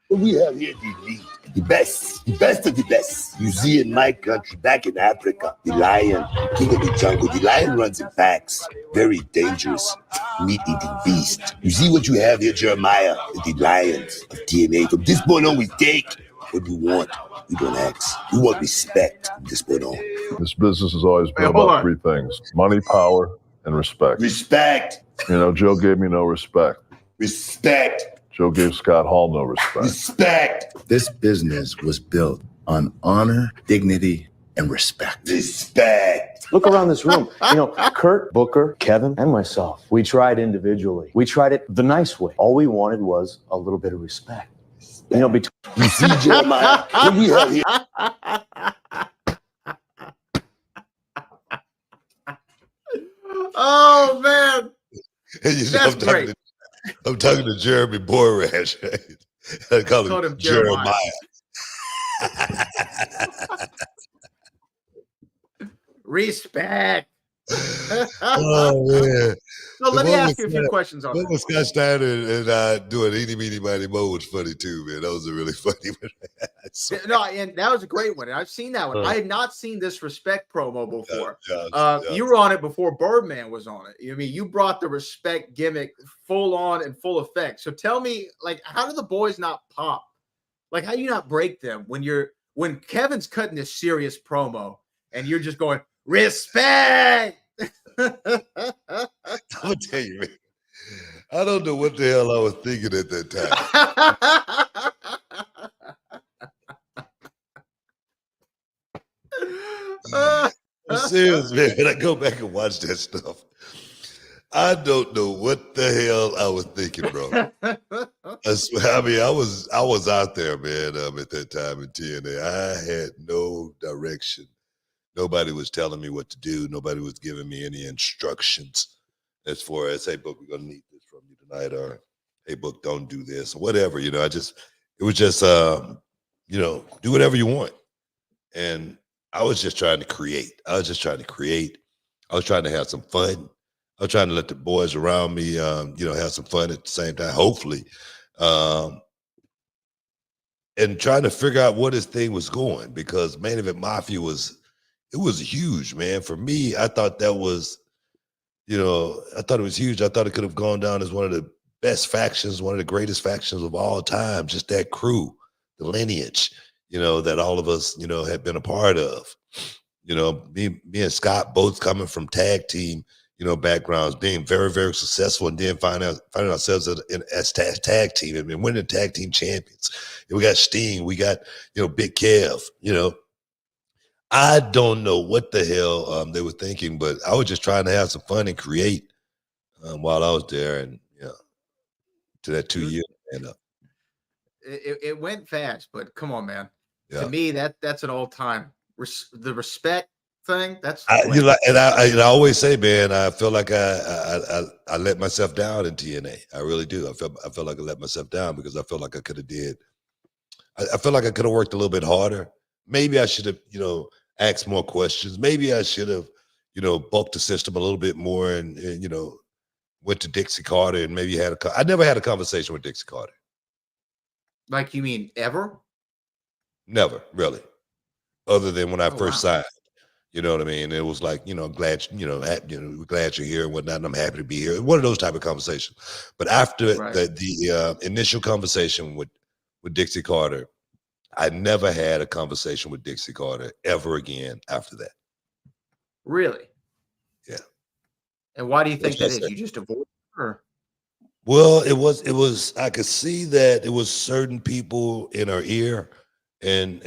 What we have here the elite, the best of the best. You see in my country, back in Africa, the lion, king of the jungle. The lion runs in packs, very dangerous, meat-eating beast. You see what you have here, Jeremiah, the lions of TNA. From this point on, we take what we want. We don't ask. We want respect from this point on. This business has always been about three things: money, power, and respect. Respect. Joe gave me no respect. Respect. Joe gave Scott Hall no respect. Respect. This business was built on honor, dignity, and respect. Respect. Look around this room. Kurt, Booker, Kevin, and myself. We tried individually. We tried it the nice way. All we wanted was a little bit of respect. You see, Jeremiah, what we have here. Oh, man. That's great. I'm talking to Jeremy Borash. I call him Jeremiah. Respect. Oh, man. So let me ask you a few questions on that. Scott Steiner and I doing Eeny, Meeny, Miny, Mo was funny too, man. That was a really funny one. No, and that was a great one. I've seen that one. I had not seen this respect promo before. Yeah. You were on it before Birdman was on it. I mean, you brought the respect gimmick full on and full effect. So tell me, how do the boys not pop? How do you not break them when Kevin's cutting this serious promo and you're just going, respect? I'm gonna tell you, man. I don't know what the hell I was thinking at that time. I'm serious, man. When I go back and watch that stuff, I don't know what the hell I was thinking, bro. I swear, I was out there, man. At that time in TNA, I had no direction. Nobody was telling me what to do. Nobody was giving me any instructions as far as, hey, Book, we're going to need this from you tonight, or, hey, Book, don't do this, or whatever. It was just, do whatever you want. And I was just trying to create. I was trying to have some fun. I was trying to let the boys around me, have some fun at the same time, hopefully. And trying to figure out what this thing was going, because Main Event Mafia was huge, man. For me, I thought that was, I thought it was huge. I thought it could have gone down as one of the best factions, one of the greatest factions of all time. Just that crew, the lineage, that all of us, had been a part of. Me and Scott both coming from tag team, backgrounds, being very, very successful, and then finding ourselves as tag team and winning tag team champions. We got Sting, we got, Big Kev, I don't know what the hell they were thinking, but I was just trying to have some fun and create while I was there, and to that 2 years. And it went fast, but come on, man. Yeah. To me, that's an all-time the respect thing. That's I always say, man, I feel like I let myself down in TNA. I really do. I feel like I let myself down because I feel like I could have I feel like I could have worked a little bit harder. Maybe I should have, asked more questions. Maybe I should have, bulked the system a little bit more and went to Dixie Carter and maybe I never had a conversation with Dixie Carter. Like, you mean ever? Never, really. Other than when I first signed. You know what I mean? It was like, glad, we're glad you're here and whatnot, and I'm happy to be here. One of those type of conversations. But after the initial conversation with Dixie Carter, I never had a conversation with Dixie Carter ever again after that. Really? Yeah. And why do you think that is? You just avoid her? Well, it was I could see that it was certain people in her ear and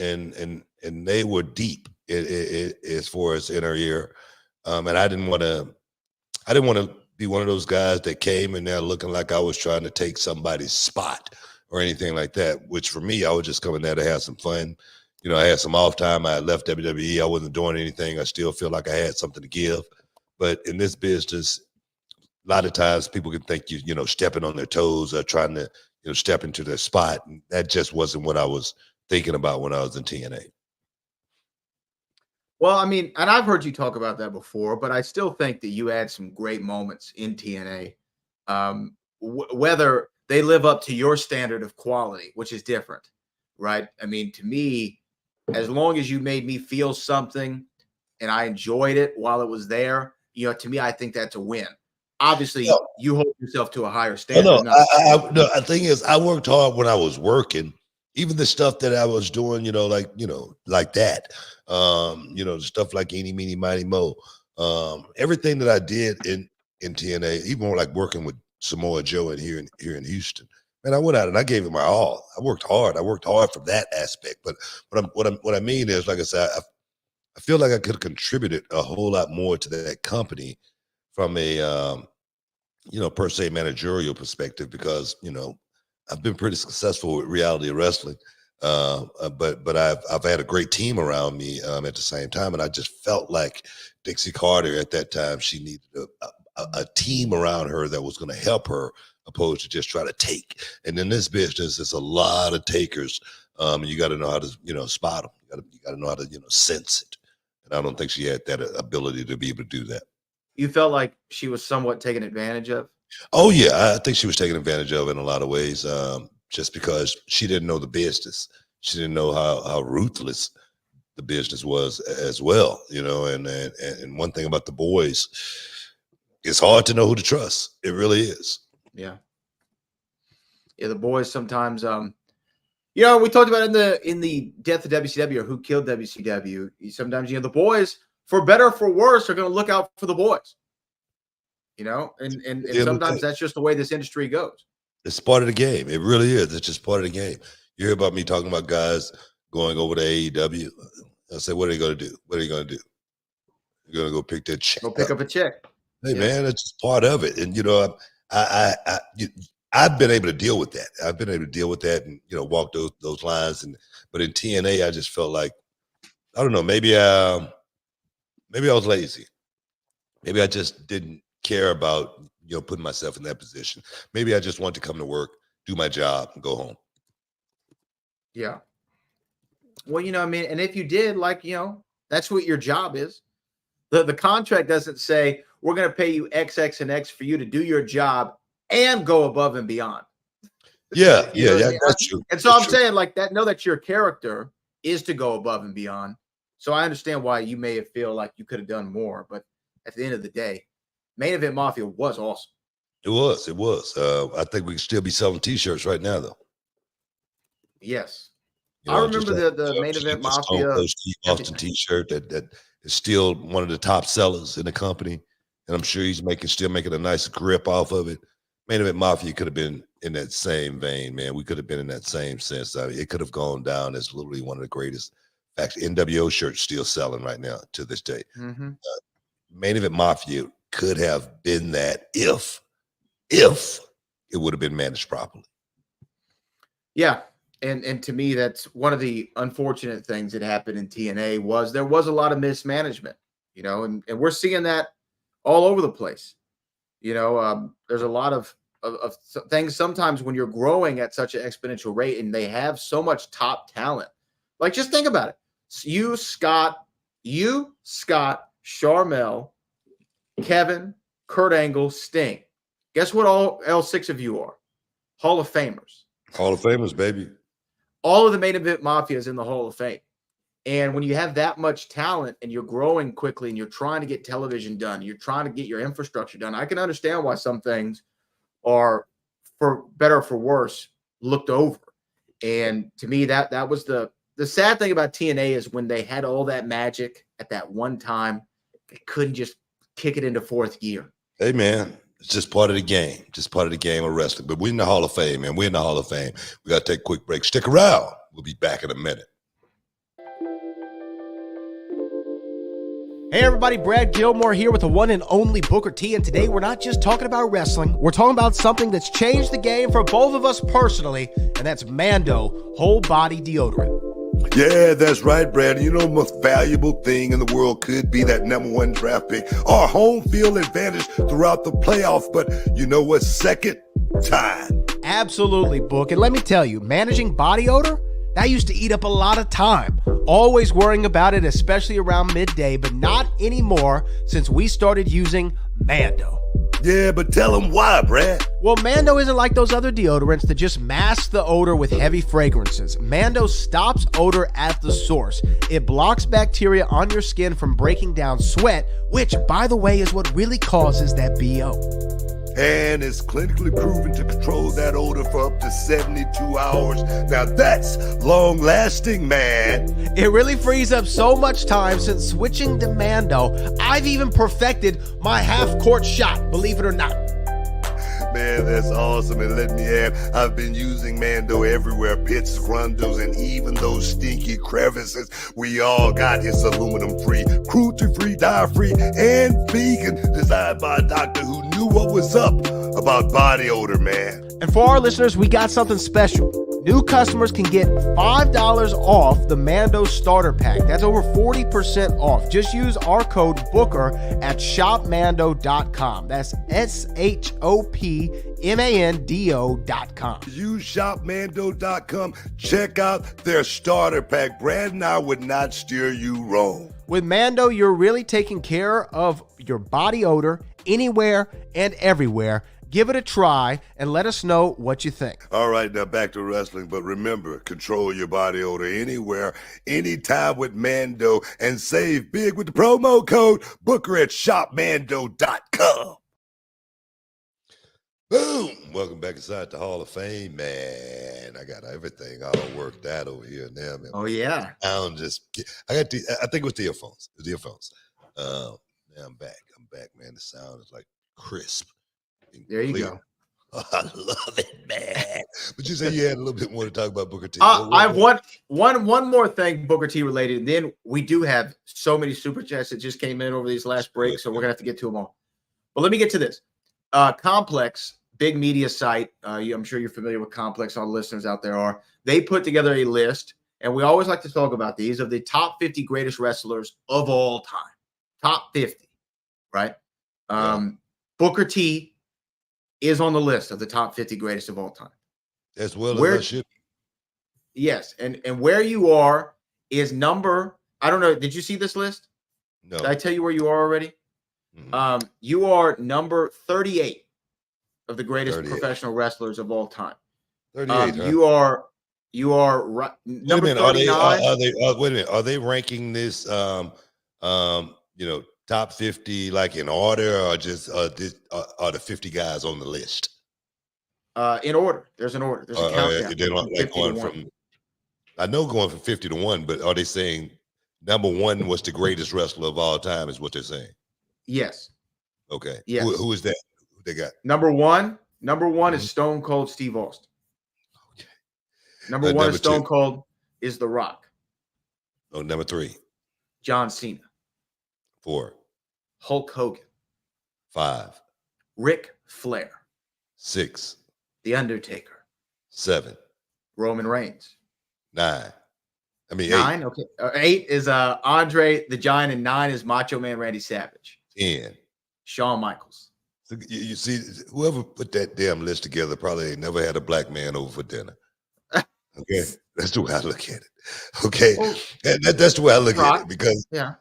they were deep as far as in her ear. And I didn't want to be one of those guys that came in there looking like I was trying to take somebody's spot or anything like that, which for me, I was just coming there to have some fun. I had some off time. I left WWE. I wasn't doing anything. I still feel like I had something to give. But in this business, a lot of times people can think you stepping on their toes or trying to, step into their spot. And that just wasn't what I was thinking about when I was in TNA. Well, I mean, and I've heard you talk about that before, but I still think that you had some great moments in TNA. Whether they live up to your standard of quality, which is different, right? I mean, to me, as long as you made me feel something and I enjoyed it while it was there, to me, I think that's a win. Obviously, you hold yourself to a higher standard. The thing is, I worked hard when I was working. Even the stuff that I was doing, like that, stuff like Eeny, Meeny, Miny, Mo, everything that I did in TNA, even like working with Samoa Joe here in Houston, man, I went out and I gave it my all. I worked hard. From that aspect. But what I mean is, like I said, I feel like I could have contributed a whole lot more to that company from a, per se managerial perspective, because, I've been pretty successful with reality wrestling, but I've had a great team around me at the same time, and I just felt like Dixie Carter at that time, she needed a team around her that was going to help her, opposed to just try to take. And in this business, it's a lot of takers, and you got to know how to spot them. You got to know how to sense it, and I don't think she had that ability to be able to do that. You felt like she was somewhat taken advantage of? Oh, yeah. I think she was taken advantage of in a lot of ways, just because she didn't know the business. She didn't know how ruthless the business was as well, and one thing about the boys, it's hard to know who to trust. It really is. Yeah. Yeah, the boys sometimes, we talked about in the death of WCW or who killed WCW. Sometimes, the boys, for better or for worse, are going to look out for the boys. And sometimes that's just the way this industry goes. It's part of the game. It really is. It's just part of the game. You hear about me talking about guys going over to AEW. I say, what are they going to do? What are you going to do? You're going to go pick that check. Go pick up a check. Hey, man, it's just part of it. And, I've been able to deal with that. I've been able to deal with that and, walk those lines. But in TNA, I just felt like, I don't know, maybe I was lazy. Maybe I just didn't care about, putting myself in that position. Maybe I just want to come to work, do my job, and go home. Yeah. Well, and if you did, that's what your job is. The contract doesn't say we're going to pay you X, X, and X for you to do your job and go above and beyond. Yeah, that's true. And so I'm saying like that, know that your character is to go above and beyond. So I understand why you may feel like you could have done more, but at the end of the day, Main Event Mafia was awesome. It was. I think we could still be selling T-shirts right now, though. Yes. I remember the Main Event Mafia Austin T-shirt that is still one of the top sellers in the company. and I'm sure he's still making a nice grip off of it. Main Event Mafia could have been in that same vein, man. We could have been in that same sense. I mean, it could have gone down as literally one of the greatest. Actually, NWO shirts still selling right now to this day. Mm-hmm. Main Event Mafia could have been that if it would have been managed properly. Yeah. And to me, that's one of the unfortunate things that happened in TNA was there was a lot of mismanagement, you know, and we're seeing that all over the place. You know, there's a lot of things sometimes when you're growing at such an exponential rate and they have so much top talent. Like, just think about it. You, Scott, Sharmell, Kevin, Kurt Angle, Sting. Guess what all 6 of you are? Hall of Famers. Hall of Famers, baby. All of the Main Event Mafia is in the Hall of Fame. And when you have that much talent and you're growing quickly and you're trying to get television done, you're trying to get your infrastructure done, I can understand why some things are, for better or for worse, looked over. And to me, that was the sad thing about TNA is when they had all that magic at that one time, they couldn't just kick it into 4th gear. Hey, man. It's just part of the game. Just part of the game of wrestling. But we're in the Hall of Fame, man. We're in the Hall of Fame. We got to take a quick break. Stick around. We'll be back in a minute. Hey everybody, Brad Gilmore here with the one and only Booker T, and today we're not just talking about wrestling, we're talking about something that's changed the game for both of us personally, and that's Mando Whole Body Deodorant. Yeah, that's right, Brad. You know, the most valuable thing in the world could be that #1 draft pick or home field advantage throughout the playoffs, but you know what? Second time. Absolutely, Book, and let me tell you, managing body odor, that used to eat up a lot of time. Always worrying about it, especially around midday, but not anymore since we started using Mando. Yeah, but tell them why, Brad. Well, Mando isn't like those other deodorants that just mask the odor with heavy fragrances. Mando stops odor at the source. It blocks bacteria on your skin from breaking down sweat, which, by the way, is what really causes that BO. And it's clinically proven to control that odor for up to 72 hours. Now that's long-lasting, man. It really frees up so much time since switching to Mando. I've even perfected my half-court shot, believe it or not. Man, that's awesome. And let me add, I've been using Mando everywhere. Pits, grundles, and even those stinky crevices. We all got it's aluminum-free, cruelty-free, dye-free, and vegan. Designed by a doctor who knew what was up about body odor, man. And for our listeners, we got something special. New customers can get $5 off the Mando starter pack. That's over 40% off. Just use our code BOOKER at shopmando.com. That's shopmando.com. Use shopmando.com. Check out their starter pack. Brad and I would not steer you wrong. With Mando, you're really taking care of your body odor anywhere and everywhere. Give it a try and let us know what you think. All right, now back to wrestling. But remember, control your body odor anywhere, anytime with Mando, and save big with the promo code Booker at shopmando.com. Boom! Welcome back inside the Hall of Fame, man. I got everything all worked out over here now, man. Oh yeah. I think it was the earphones. The earphones. Now I'm back, man. The sound is like crisp. There you go. Oh, I love it, man. But you said you had a little bit more to talk about Booker T. I have one more thing Booker T related, and then we do have so many super chats that just came in over these last breaks, so we're gonna have to get to them all. But let me get to this. Complex, big media site. I'm sure you're familiar with Complex. All the listeners out there are. They put together a list, and we always like to talk about these of the top 50 greatest wrestlers of all time. Top 50, right? Booker T is on the list of the top 50 greatest of all time. As well as I should. Yes, and where you are is number, I don't know, did you see this list? No. Did I tell you where you are already? Mm-hmm. You are number 38 of the greatest professional wrestlers of all time. 38, You are right, number 39. Wait a minute, are they ranking this top 50 like in order, or just are the 50 guys on the list? In order. There's an order. There's a countdown. They're not like going from, I know going from 50 to 1, but are they saying number 1 was the greatest wrestler of all time is what they're saying? Yes. Okay. Yes. Who is that? Who they got? Number one is Stone Cold Steve Austin. Okay. Number one number is Stone two. Cold is The Rock. Oh, number 3. John Cena. 4. Hulk Hogan. 5. Ric Flair. 6. The Undertaker. 7. Roman Reigns. 9. I mean 9. Okay. 8 is Andre the Giant, and 9 is Macho Man Randy Savage. 10. Shawn Michaels. So you see, whoever put that damn list together probably ain't never had a black man over for dinner. Okay, that's the way I look at it. Okay, Well, that's the way I look at it because yeah.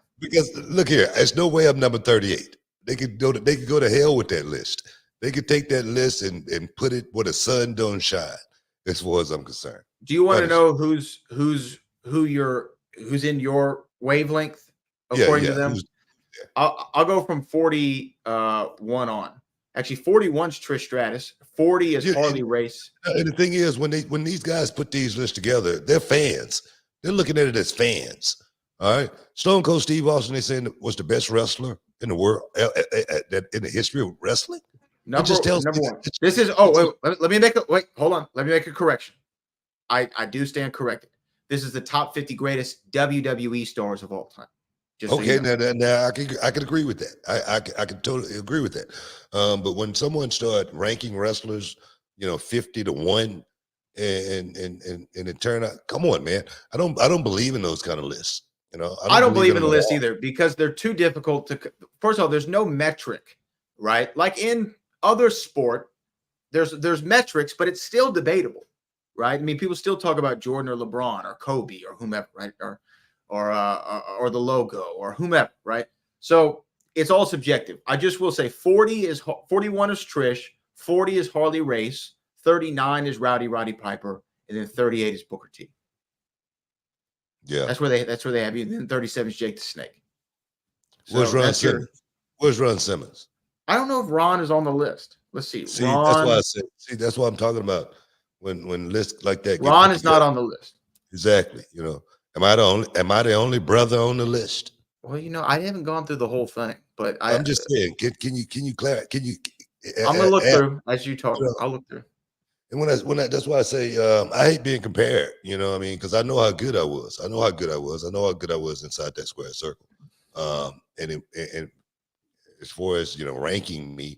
look here, there's no way I'm number 38. They could go to hell with that list. They could take that list and put it where the sun don't shine, as far as I'm concerned. Do you want to know who's in your wavelength according to them? I'll go from 41 on. Actually, 41's Trish Stratus. 40 is Harley Race. And the thing is, when these guys put these lists together, they're fans. They're looking at it as fans. All right. Stone Cold Steve Austin, they saying was the best wrestler in the world in the history of wrestling. Number one. This is let me make a correction. I do stand corrected. This is the top 50 greatest WWE stars of all time. Okay, now I can agree with that. I can totally agree with that. But when someone start ranking wrestlers, 50 to 1, and it turn out, come on, man. I don't believe in those kind of lists. I don't believe in the list either because they're too difficult to. First of all, there's no metric, right? Like in other sport, there's metrics, but it's still debatable, right? I mean, people still talk about Jordan or LeBron or Kobe or whomever, right? Or the logo or whomever, right? So it's all subjective. I just will say 41 is Trish, 40 is Harley Race, 39 is Roddy Piper, and then 38 is Booker T. Yeah, that's where they have you. And then 37 is Jake the Snake. So Where's Ron Simmons? Where's Ron Simmons? I don't know if Ron is on the list. Let's see. Ron, that's why I said. See, that's what I'm talking about. When lists like that. Ron is not on the list. Exactly. Am I the only brother on the list? Well, I haven't gone through the whole thing, but I'm just saying. Can you clarify? Can you? I'm gonna look through as you talk. I'll look through. And that's why I say I hate being compared. You know what I mean? Because I know how good I was. I know how good I was inside that square circle. And as far as ranking me,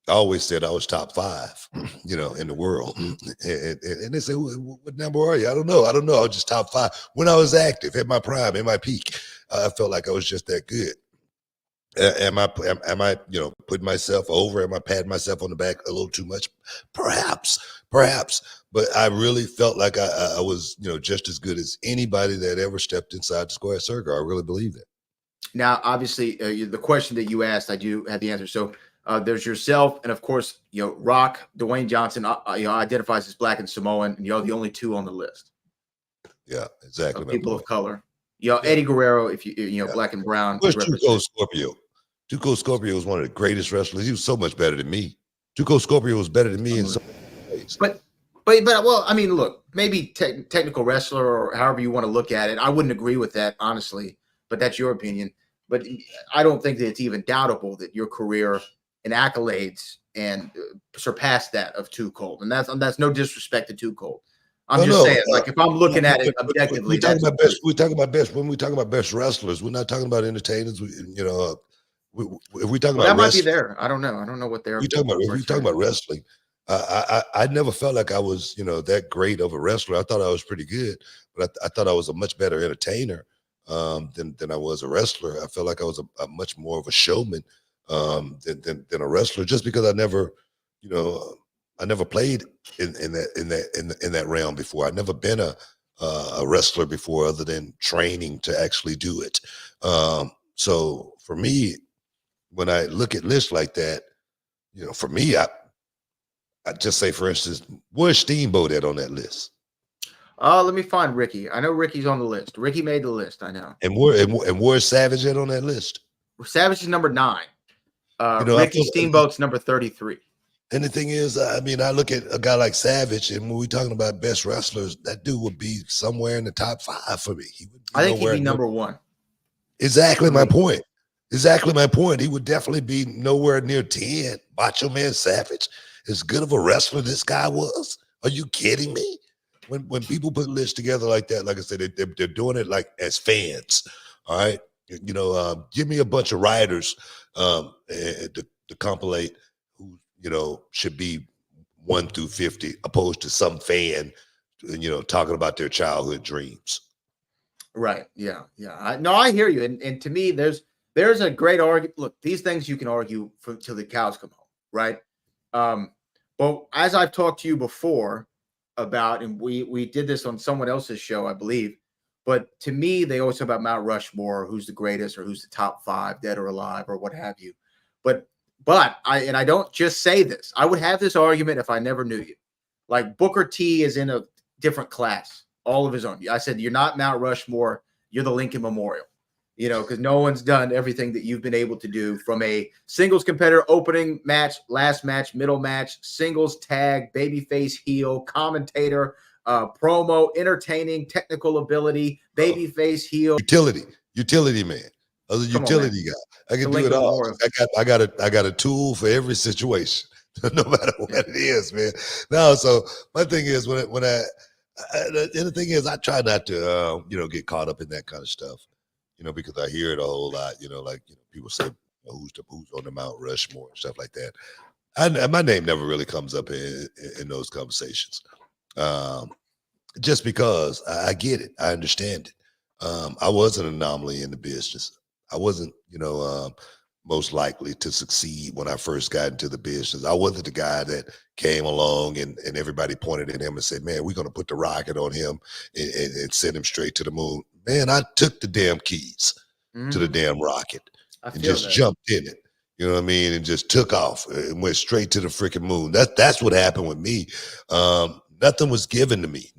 I always said I was top 5, in the world. And they say, what number are you? I don't know. I was just top 5 when I was active, at my prime, at my peak. I felt like I was just that good. Am I putting myself over? Am I patting myself on the back a little too much? Perhaps. But I really felt like I was, just as good as anybody that ever stepped inside the square circle. I really believe that. Now, obviously, the question that you asked, I do have the answer. So there's yourself, and of course, Rock, Dwayne Johnson, identifies as Black and Samoan, and you're the only 2 on the list. Yeah, exactly. People of color. Eddie Guerrero, if you Black and brown. Where's Tuco Scorpio? Tuco Scorpio was one of the greatest wrestlers. He was so much better than me. Tuco Scorpio was better than me in so many ways. But well, I mean, look, maybe technical wrestler or however you want to look at it. I wouldn't agree with that, honestly, but that's your opinion. But I don't think that it's even doubtable that your career and accolades and surpassed that of Too Cold. And that's no disrespect to Too Cold. I'm just saying, like, if I'm looking at it objectively, we talk about best wrestlers. We're not talking about entertainers. If we talk about that might be there. I don't know what they're. If we talk about wrestling, I never felt like I was that great of a wrestler. I thought I was pretty good, but I thought I was a much better entertainer than I was a wrestler. I felt like I was a much more of a showman than a wrestler, just because I never played in that realm before. I'd never been a wrestler before, other than training to actually do it. So for me, when I look at lists like that, for me, I just say, for instance, where's Steamboat at on that list? Let me find Ricky. I know Ricky's on the list. Ricky made the list. I know. And where's Savage at on that list? Savage is number 9. Ricky Steamboat's number 33. And the thing is, I mean, I look at a guy like Savage, and when we're talking about best wrestlers, that dude would be somewhere in the top 5 for me. I think he'd be number 1. Exactly my point. Exactly my point. He would definitely be nowhere near 10. Macho Man Savage, as good of a wrestler this guy was. Are you kidding me? When people put lists together like that, like I said, they're doing it like as fans. All right. Give me a bunch of writers to compilate who, should be 1 through 50, opposed to some fan, talking about their childhood dreams. Right. Yeah. Yeah. I hear you. And to me, there's a great argument. Look, these things you can argue till the cows come home, right? But as I've talked to you before about, and we did this on someone else's show, I believe, but to me, they always talk about Mount Rushmore, who's the greatest or who's the top 5, dead or alive, or what have you. But I don't just say this. I would have this argument if I never knew you. Like Booker T is in a different class, all of his own. I said, you're not Mount Rushmore, you're the Lincoln Memorial. Because no one's done everything that you've been able to do, from a singles competitor, opening match, last match, middle match, singles tag, babyface heel, commentator, promo, entertaining, technical ability, babyface heel, utility man. I was a utility guy. I can do it all. I got a tool for every situation, no matter what it is, man. No, so my thing is and the thing is, I try not to get caught up in that kind of stuff. Because I hear it a whole lot, people say, who's on the Mount Rushmore and stuff like that. My name never really comes up in those conversations. Just because I get it. I understand it. I was an anomaly in the business. I wasn't, most likely to succeed when I first got into the business. I wasn't the guy that came along and everybody pointed at him and said, man, we're going to put the rocket on him and send him straight to the moon. Man, I took the damn keys to the damn rocket and just jumped in it. You know what I mean? And just took off and went straight to the freaking moon. That's what happened with me. Nothing was given to me.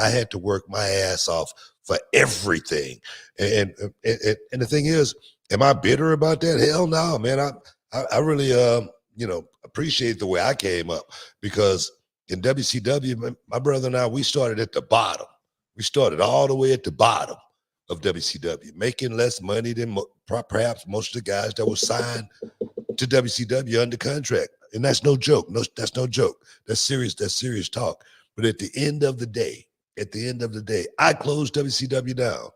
I had to work my ass off for everything. And the thing is, am I bitter about that? Hell no, man. I really, appreciate the way I came up, because in WCW, my brother and I, we started at the bottom. We started all the way at the bottom of WCW, making less money than perhaps most of the guys that were signed to WCW under contract. And that's no joke. That's no joke. That's serious talk. But at the end of the day, I closed WCW down.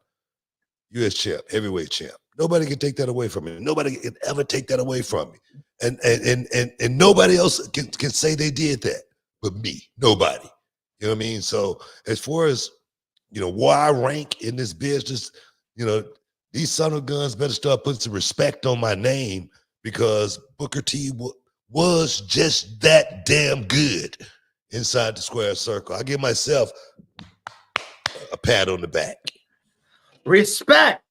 U.S. champ, heavyweight champ. Nobody can take that away from me. Nobody can ever take that away from me. And nobody else can say they did that but me. Nobody. You know what I mean? So as far as, where I rank in this business, these son of guns better start putting some respect on my name, because Booker T was just that damn good inside the square circle. I give myself a pat on the back. Respect.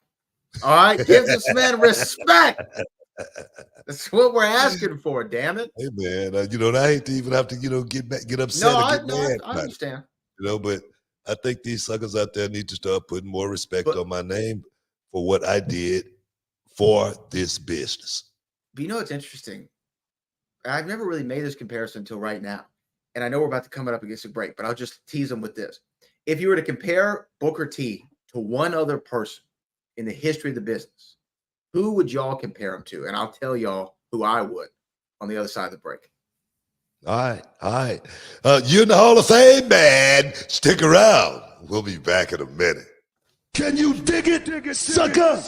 All right, give this man respect. That's what we're asking for. Damn it. Hey man, I hate to even have to get upset. I understand. But I think these suckers out there need to start putting more respect on my name for what I did for this business. But it's interesting. I've never really made this comparison until right now, and I know we're about to come up against a break, but I'll just tease them with this. If you were to compare Booker T to one other person in the history of the business, who would y'all compare him to? And I'll tell y'all who I would on the other side of the break. All right. You're in the Hall of Fame, man. Stick around. We'll be back in a minute. Can you dig it, sucker?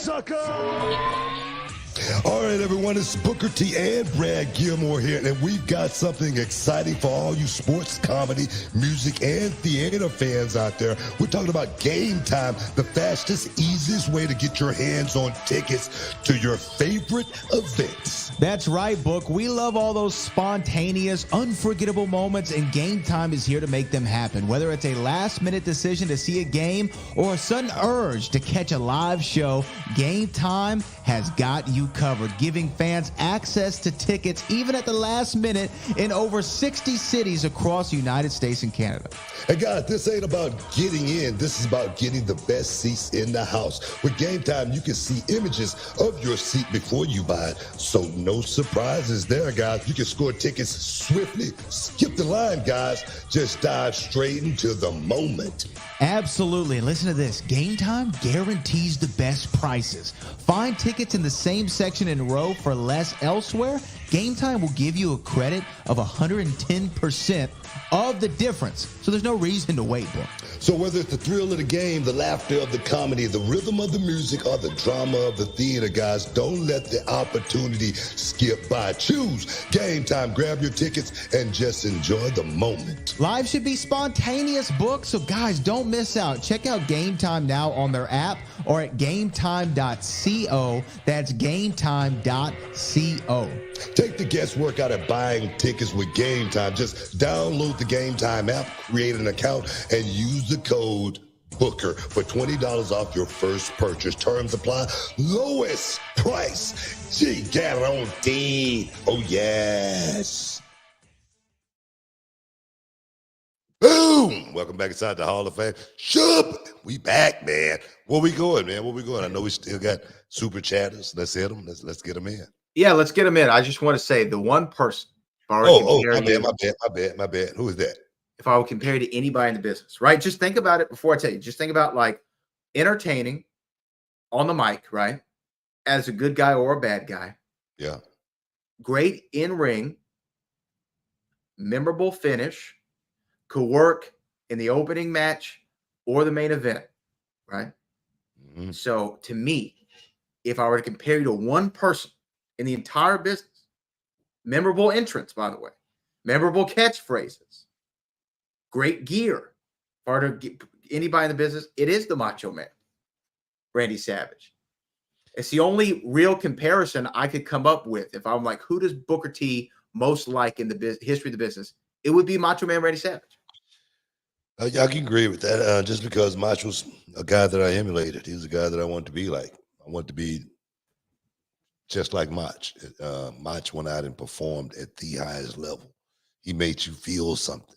All right, everyone, it's Booker T and Brad Gilmore here, and we've got something exciting for all you sports, comedy, music, and theater fans out there. We're talking about Game Time, the fastest, easiest way to get your hands on tickets to your favorite events. That's right, Book. We love all those spontaneous, unforgettable moments, and Game Time is here to make them happen. Whether it's a last-minute decision to see a game or a sudden urge to catch a live show, Game Time has got you you covered, giving fans access to tickets even at the last minute in over 60 cities across the United States and Canada. Hey guys, this ain't about getting in. This is about getting the best seats in the house. With Game Time, you can see images of your seat before you buy it. So no surprises there, guys. You can score tickets swiftly. Skip the line, guys. Just dive straight into the moment. Absolutely. And listen to this. Game Time guarantees the best prices. Find tickets in the same section in a row for less elsewhere. Game Time will give you a credit of 110% of the difference. So there's no reason to wait, bro. So whether it's the thrill of the game, the laughter of the comedy, the rhythm of the music, or the drama of the theater, guys, don't let the opportunity skip by. Choose Game Time. Grab your tickets and just enjoy the moment. Live should be spontaneous books, so guys, don't miss out. Check out Game Time now on their app or at gametime.co. That's gametime.co. Take the guesswork out of buying tickets with Game Time. Just download the Game Time app, create an account, and use the code BOOKER for $20 off your first purchase. Terms apply. Lowest price guarantee. Oh, yes. Boom! Welcome back inside the Hall of Fame. We back, man. Where we going, man? Where we going? I know we still got super chatters. Let's hit them. Let's get them in. Yeah, let's get them in. I just want to say the one person. My bad. Who is that? If I would compare you to anybody in the business, right? Just think about it before I tell you. Just think about like entertaining on the mic, right? As a good guy or a bad guy. Yeah. Great in ring, memorable finish, could work in the opening match or the main event, right? Mm-hmm. So to me, if I were to compare you to one person in the entire business, memorable entrance, by the way, memorable catchphrases, great gear, part of anybody in the business, it is the Macho Man, Randy Savage. It's the only real comparison I could come up with. If I'm like, who does Booker T most like in the history of the business? It would be Macho Man Randy Savage. I can agree with that. Just because Macho's a guy that I emulated. He was a guy that I wanted to be like. I wanted to be just like Mach. Mach went out and performed at the highest level. He made you feel something.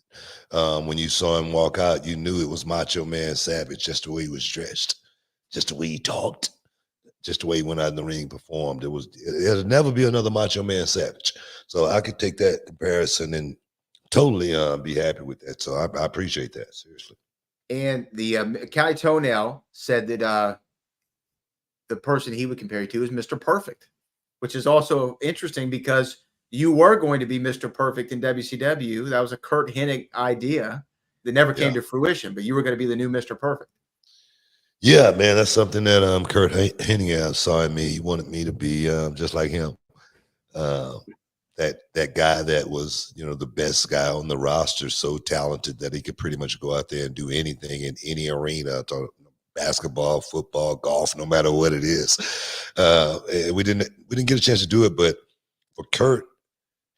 When you saw him walk out, you knew it was Macho Man Savage, just the way he was dressed, just the way he talked, just the way he went out in the ring, performed. It'll never be another Macho Man Savage. So I could take that comparison and totally be happy with that. So I appreciate that, seriously. And the Cali Toenail said that the person he would compare you to is Mr. Perfect, which is also interesting because you were going to be Mr. Perfect in WCW. That was a Kurt Hennig idea that never came to fruition, but you were going to be the new Mr. Perfect. Yeah, man, that's something that Kurt Hennig saw in me. He wanted me to be just like him. That guy that was, the best guy on the roster, so talented that he could pretty much go out there and do anything in any arena, basketball, football, golf, no matter what it is. We didn't get a chance to do it, but for Kurt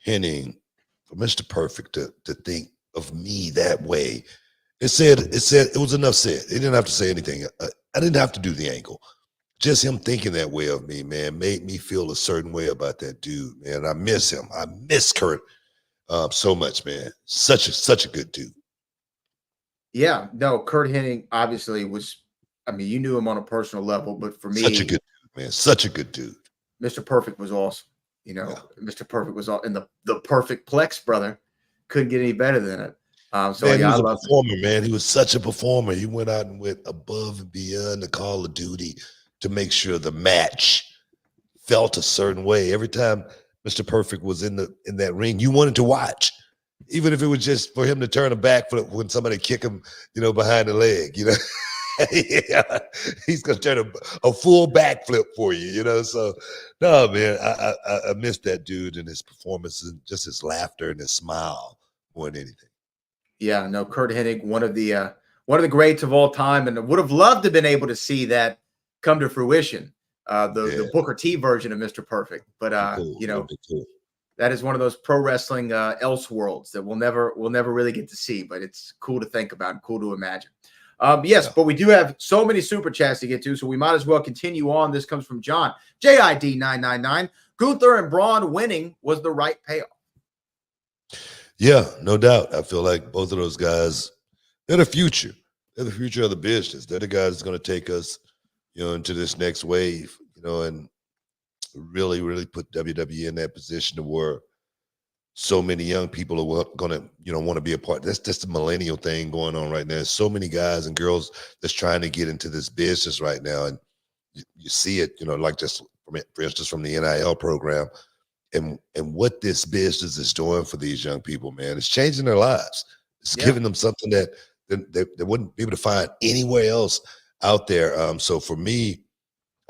Hennig, for Mr. Perfect to think of me that way, it was enough said. He didn't have to say anything. I didn't have to do the angle. Just him thinking that way of me, man, made me feel a certain way about that dude, man. I miss him. I miss Kurt so much, man. Such a good dude. Yeah, no, Kurt Hennig obviously was, you knew him on a personal level, but for me, such a good dude, man. Such a good dude. Mr. Perfect was awesome. Mr. Perfect was all, and the Perfect Plex brother couldn't get any better than it. So man, yeah, he was a performer, man. He was such a performer. He went out and went above and beyond the call of duty to make sure the match felt a certain way. Every time Mr. Perfect was in that ring, you wanted to watch, even if it was just for him to turn a backflip when somebody kick him, behind the leg. Yeah, he's gonna turn a full backflip for you. So no, man, I miss that dude and his performance and just his laughter and his smile more than anything. Yeah, no, Kurt Hennig, one of the greats of all time, and would have loved to have been able to see that come to fruition. The Booker T version of Mr. Perfect, but cool. That is one of those pro wrestling elseworlds that we'll never really get to see, but it's cool to think about and cool to imagine. Yes, but we do have so many super chats to get to, so we might as well continue on. This comes from John. JID999. Gunther and Braun winning was the right payoff. Yeah, no doubt. I feel like both of those guys, they're the future. They're the future of the business. They're the guys that's going to take us, into this next wave, and really, really put WWE in that position to where so many young people are going to, want to be a part. That's just the millennial thing going on right now. There's so many guys and girls that's trying to get into this business right now. And you see it, like just, for instance, from the NIL program and what this business is doing for these young people, man. It's changing their lives. It's giving them something that they wouldn't be able to find anywhere else out there. So for me,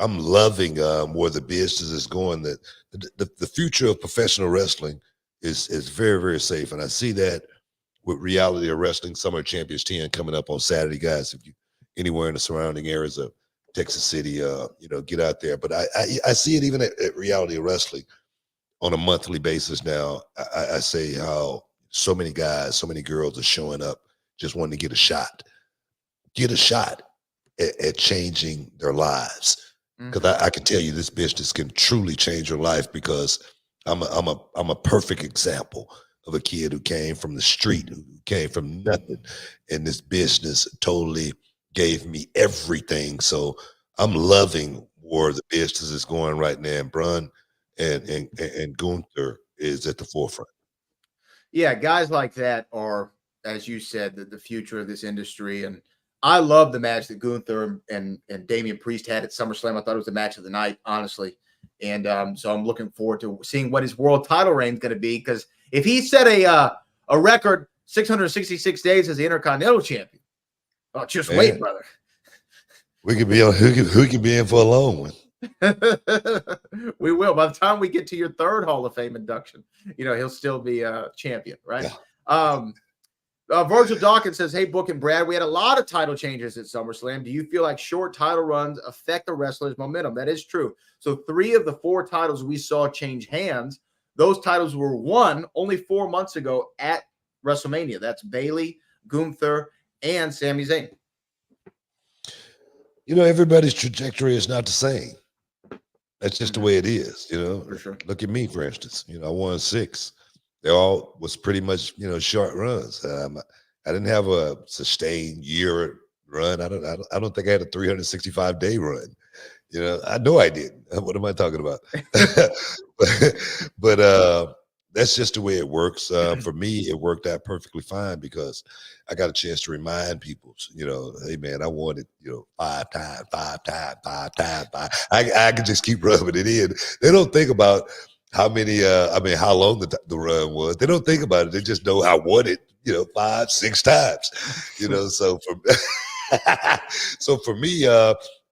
I'm loving where the business is going. That the future of professional wrestling is very, very safe. And I see that with Reality of Wrestling Summer Champions 10 coming up on Saturday, guys. If you anywhere in the surrounding areas of Texas City, get out there. But I see it even at Reality of Wrestling on a monthly basis now. I say how so many guys, so many girls are showing up just wanting to get a shot at changing their lives. Because I can tell you this business can truly change your life, because I'm a perfect example of a kid who came from the street, who came from nothing, and this business totally gave me everything. So I'm loving where the business is going right now, and Braun and Gunther is at the forefront. Yeah, guys like that are, as you said, the future of this industry. And I love the match that Gunther and Damian Priest had at SummerSlam. I thought it was the match of the night, honestly. And so I'm looking forward to seeing what his world title reign is going to be, because if he set a record 666 days as the Intercontinental Champion, just wait, brother. We could be on who can be in for a long one. We will. By the time we get to your third Hall of Fame induction, he'll still be a champion, right? Yeah. Virgil Dawkins says, hey, Book and Brad, we had a lot of title changes at SummerSlam. Do you feel like short title runs affect the wrestler's momentum? That is true. So 3 of the 4 titles we saw change hands, those titles were won only 4 months ago at WrestleMania. That's Bayley, Gunther, and Sami Zayn. Everybody's trajectory is not the same. That's just the way it is, For sure. Look at me, for instance. I won 6. They all was pretty much, short runs. I didn't have a sustained year run. I don't think I had a 365-day run. I know I didn't. What am I talking about? but that's just the way it works. For me, it worked out perfectly fine, because I got a chance to remind people, hey man, I won it, 5 times. I could just keep rubbing it in. They don't think about how many, how long the run was. They don't think about it. They just know I won it, 5, 6 times, so for me,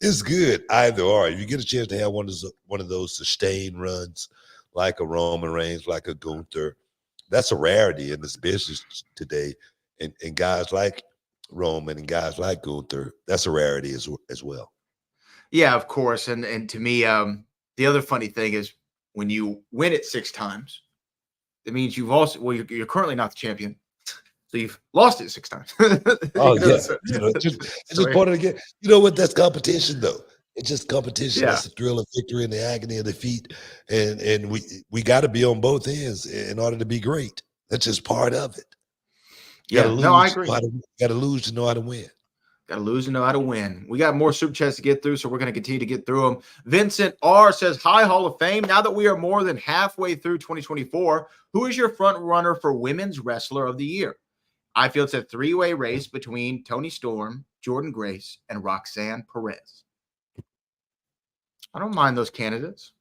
it's good either or. If you get a chance to have one of those sustained runs, like a Roman Reigns, like a Gunther, that's a rarity in this business today. And guys like Roman and guys like Gunther, that's a rarity as well. Yeah, of course. And to me, the other funny thing is, when you win it 6 times, it means you've also, you're currently not the champion, so you've lost it 6 times. Oh, yeah. It's just part of the game. You know what? That's competition, though. It's just competition. Yeah. It's the thrill of victory and the agony of defeat. And we got to be on both ends in order to be great. That's just part of it. Yeah, no, I agree. You got to lose to know how to win. Got to lose and know how to win. We got more super chats to get through, so we're going to continue to get through them. Vincent R says, hi, Hall of Fame. Now that we are more than halfway through 2024, who is your front runner for Women's Wrestler of the Year? I feel it's a 3-way race between Toni Storm, Jordynne Grace, and Roxanne Perez. I don't mind those candidates.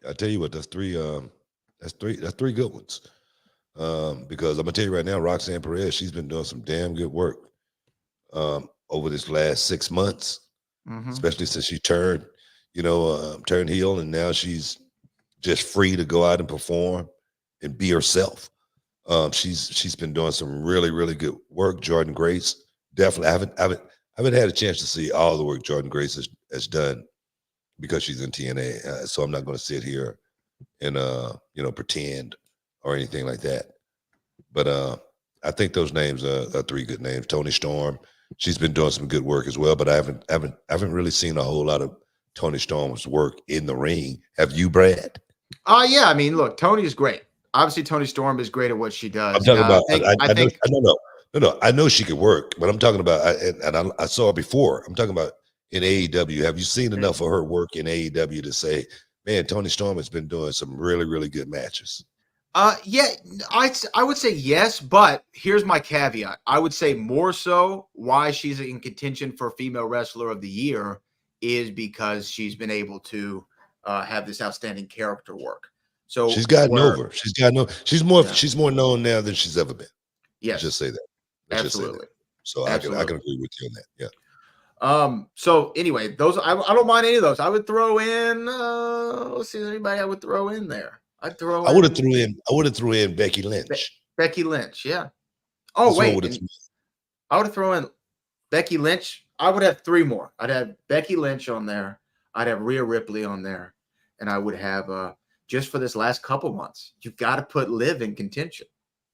I tell you what, that's three good ones. Because I'm gonna tell you right now, Roxanne Perez, she's been doing some damn good work over this last 6 months, especially since she turned heel, and now she's just free to go out and perform and be herself. She's been doing some really, really good work. Jordynne Grace, definitely. I haven't had a chance to see all the work Jordynne Grace has done, because she's in TNA. So I'm not going to sit here and pretend or anything like that. But I think those names are three good names. Toni Storm, she's been doing some good work as well, but I haven't really seen a whole lot of Toni Storm's work in the ring. Have you, Brad? Yeah. I mean, look, Toni is great. Obviously, Toni Storm is great at what she does. I'm talking about. I think. No. I know she could work, but I'm talking about. I saw her before. I'm talking about in AEW. Have you seen enough of her work in AEW to say, man, Toni Storm has been doing some really, really good matches? Yeah, I would say yes, but here's my caveat. I would say more so why she's in contention for Female Wrestler of the Year is because she's been able to have this outstanding character work. So she's gotten over. She's more known now than she's ever been. Yes. Let's just say that. Absolutely. So I can agree with you on that. Yeah. So anyway, those I don't mind any of those. I would throw in let's see, anybody I would throw in there. I would have threw in Becky Lynch. Becky Lynch, yeah. Oh, wait. I would have thrown in Becky Lynch. I would have three more. I'd have Becky Lynch on there. I'd have Rhea Ripley on there. And I would have just for this last couple months, you've got to put Liv in contention.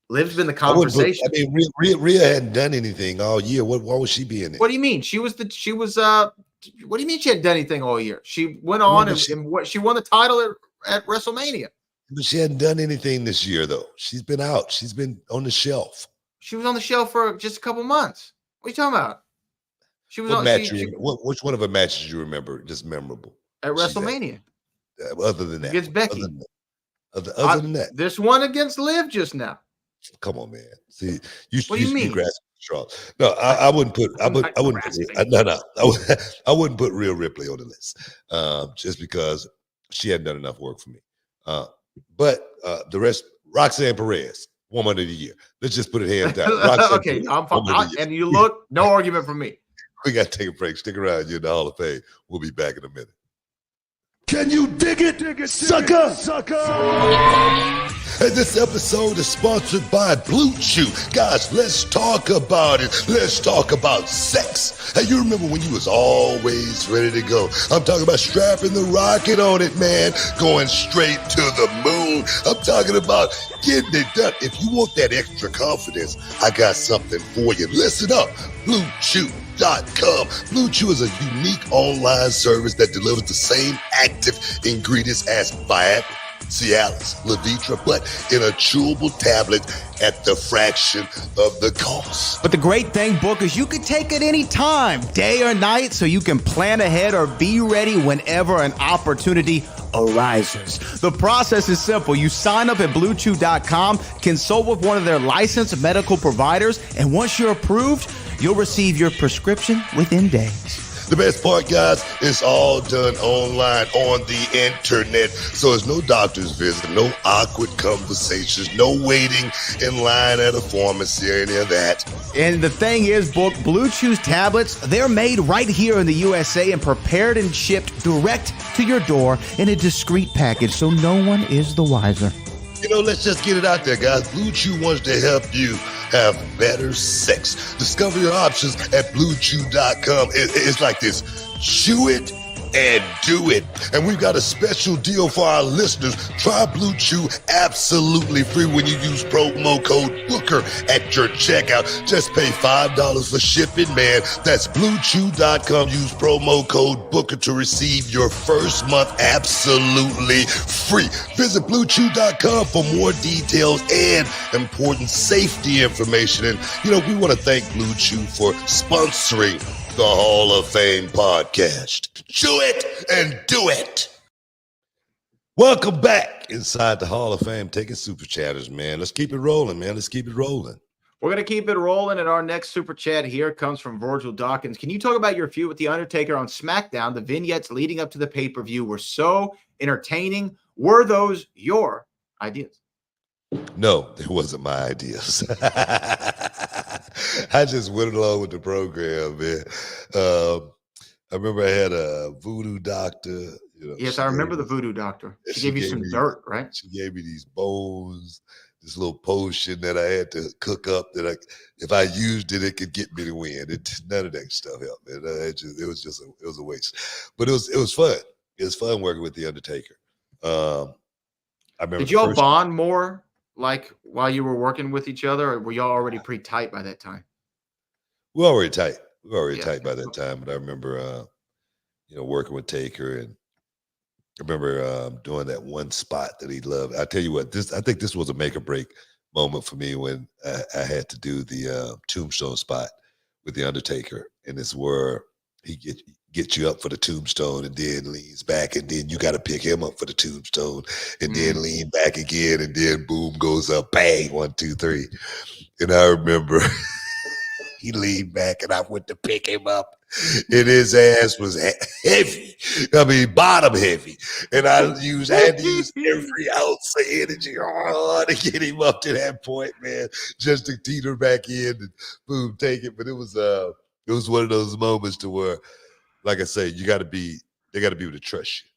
Liv's been the conversation. Rhea hadn't done anything all year. Why would she be in it? What do you mean? What do you mean she hadn't done anything all year? She went on and she won the title at WrestleMania. But she hadn't done anything this year, though. She's been out. She's been on the shelf. She was on the shelf for just a couple months. What are you talking about? She was which one of her matches do you remember just memorable? At WrestleMania. Other than that. Against Becky. Other than that. This one against Liv just now. Come on, man. See, what do you mean? Strong. No, I wouldn't put. I wouldn't put Rhea Ripley on the list, just because she hadn't done enough work for me. But the rest, Roxanne Perez, Woman of the Year. Let's just put it hands down. Okay, I'm fine. And you look, no argument from me. We got to take a break. Stick around. You're in the Hall of Fame. We'll be back in a minute. Can you dig it, sucker? And this episode is sponsored by Blue Chew. Guys, let's talk about it. Let's talk about sex. Hey, you remember when you was always ready to go? I'm talking about strapping the rocket on it, man. Going straight to the moon. I'm talking about getting it done. If you want that extra confidence, I got something for you. Listen up. BlueChew.com. Blue Chew is a unique online service that delivers the same active ingredients as Viagra, Cialis, Levitra, but in a chewable tablet at the fraction of the cost. But the great thing, Book, is you can take it any time, day or night, so you can plan ahead or be ready whenever an opportunity arises. The process is simple. You sign up at BlueChew.com, consult with one of their licensed medical providers, and once you're approved, you'll receive your prescription within days. The best part, guys, it's all done online on the internet. So there's no doctor's visit, no awkward conversations, no waiting in line at a pharmacy or any of that. And the thing is, Book, Blue Chew's tablets, they're made right here in the USA and prepared and shipped direct to your door in a discreet package, so no one is the wiser. You know, let's just get it out there, guys. Blue Chew wants to help you have better sex. Discover your options at BlueChew.com. It's like this. Chew it and do it. And we've got a special deal for our listeners. Try Blue Chew absolutely free when you use promo code Booker at your checkout. Just pay $5 for shipping, man. That's BlueChew.com. Use promo code Booker to receive your first month absolutely free. Visit BlueChew.com for more details and important safety information. And, you know, we want to thank Blue Chew for sponsoring the Hall of Fame podcast. Chew it and do it. Welcome back inside the Hall of Fame. Taking super chatters, man. Let's keep it rolling, man. Let's keep it rolling. We're going to keep it rolling, and our next super chat here comes from Virgil Dawkins. Can you talk about your feud with The Undertaker on SmackDown? The vignettes leading up to the pay-per-view were so entertaining. Were those your ideas? No, it wasn't my ideas. I just went along with the program, man. I remember I had a voodoo doctor. You know, yes, I remember the voodoo doctor. She gave you some dirt, right? She gave me these bones, this little potion that I had to cook up that if I used it, it could get me to win. None of that stuff helped, man. It was a waste. But it was fun. It was fun working with The Undertaker. I remember. Did y'all bond more like while you were working with each other, or were y'all already pretty tight by that time? We were already tight. We were already Yeah. tight by that time. But I remember, working with Taker, and I remember doing that one spot that he loved. I tell you what, I think this was a make or break moment for me when I had to do the tombstone spot with the Undertaker, and it's where he gets you up for the tombstone and then leans back, and then you got to pick him up for the tombstone and then lean back again, and then boom goes up, bang, 1, 2, 3. And I remember he leaned back and I went to pick him up, and his ass was heavy. I mean, bottom heavy. And I had to use every ounce of energy to get him up to that point, man, just to teeter back in and boom, take it. But it was one of those moments to where, like I say, they got to be able to trust you.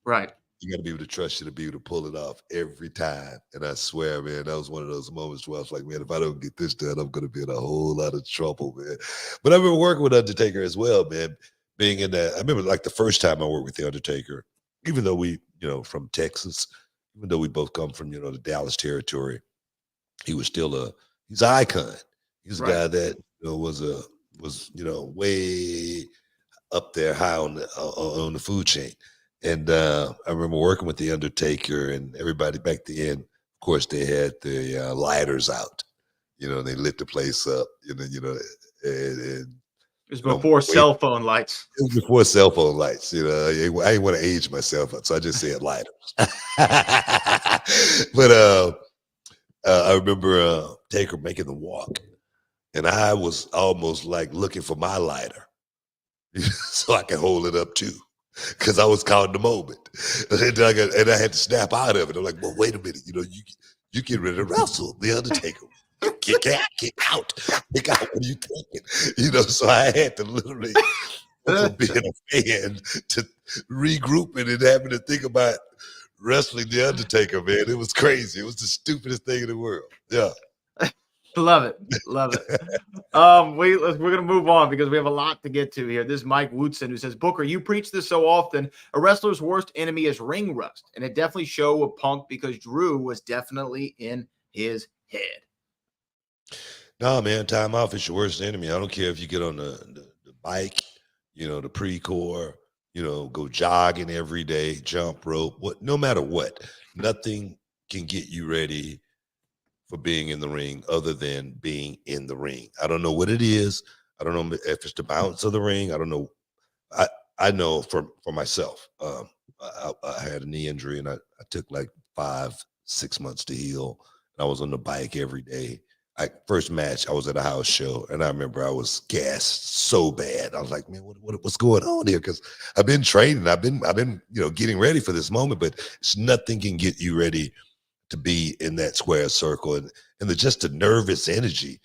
Right. You got to be able to trust you to be able to pull it off every time. And I swear, man, that was one of those moments where I was like, man, if I don't get this done, I'm going to be in a whole lot of trouble, man. But I remember working with Undertaker as well, man. Being in that, I remember like the first time I worked with the Undertaker, even though we, from Texas, even though we both come from, the Dallas territory, he was still he's an icon. He's a guy that was way up there high on the food chain. And I remember working with the Undertaker, and everybody back then, of course, they had the lighters out. They lit the place up. And it was before cell phone lights. It was before cell phone lights. I didn't want to age myself, so I just said lighters. But I remember Taker making the walk, and I was almost like looking for my lighter so I could hold it up too, because I was caught in the moment, and I had to snap out of it. I'm like, well, wait a minute, you get ready to wrestle the Undertaker. Kick out. What are you thinking? So I had to literally, from being a fan to regrouping and having to think about wrestling the Undertaker, man. It was crazy. It was the stupidest thing in the world. Yeah. Love it. We're gonna move on because we have a lot to get to here. This is Mike Woodson, who says, Booker, you preach this so often. A wrestler's worst enemy is ring rust, and it definitely showed with Punk because Drew was definitely in his head. No, man, time off is your worst enemy. I don't care if you get on the bike, the pre-core, go jogging every day, jump rope, no matter what. Nothing can get you ready for being in the ring other than being in the ring. I don't know what it is. I don't know if it's the bounce of the ring. I don't know. I know for myself, I had a knee injury, and I took like 5-6 months to heal. And I was on the bike every day. First match, I was at a house show, and I remember I was gassed so bad. I was like, man, what's going on here? Because I've been training, I've been getting ready for this moment, but nothing can get you ready to be in that square circle, and just the nervous energy,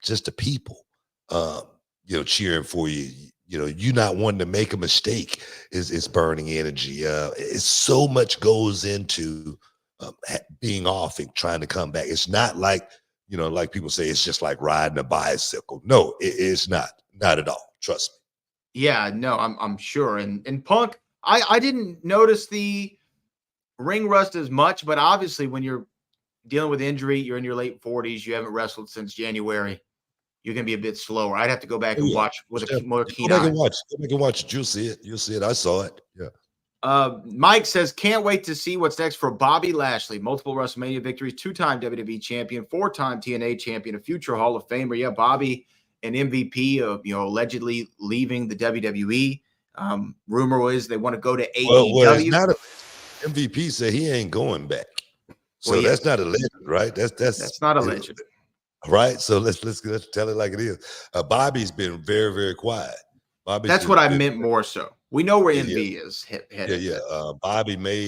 just the people, cheering for you. You not wanting to make a mistake is burning energy. It's so much goes into being off and trying to come back. It's not like, like people say, it's just like riding a bicycle. No, it's not at all. Trust me. Yeah, no, I'm sure. And Punk, I didn't notice the ring rust as much, but obviously when you're dealing with injury, you're in your late 40s, you haven't wrestled since January, you're going to be a bit slower. I'd have to go back and watch with a more keen eye. Go back and watch. You'll see it. I saw it. Yeah. Mike says, can't wait to see what's next for Bobby Lashley. Multiple WrestleMania victories, 2-time WWE champion, 4-time TNA champion, a future Hall of Famer. Yeah, Bobby, an MVP of, allegedly leaving the WWE. Rumor is they want to go to AEW. Well, it's not MVP said he ain't going back. So that's not a legend, right? That's not a legend. Right? So let's tell it like it is. Bobby's been very, very quiet. That's what I meant more so. We know where MV is headed. Yeah. Bobby may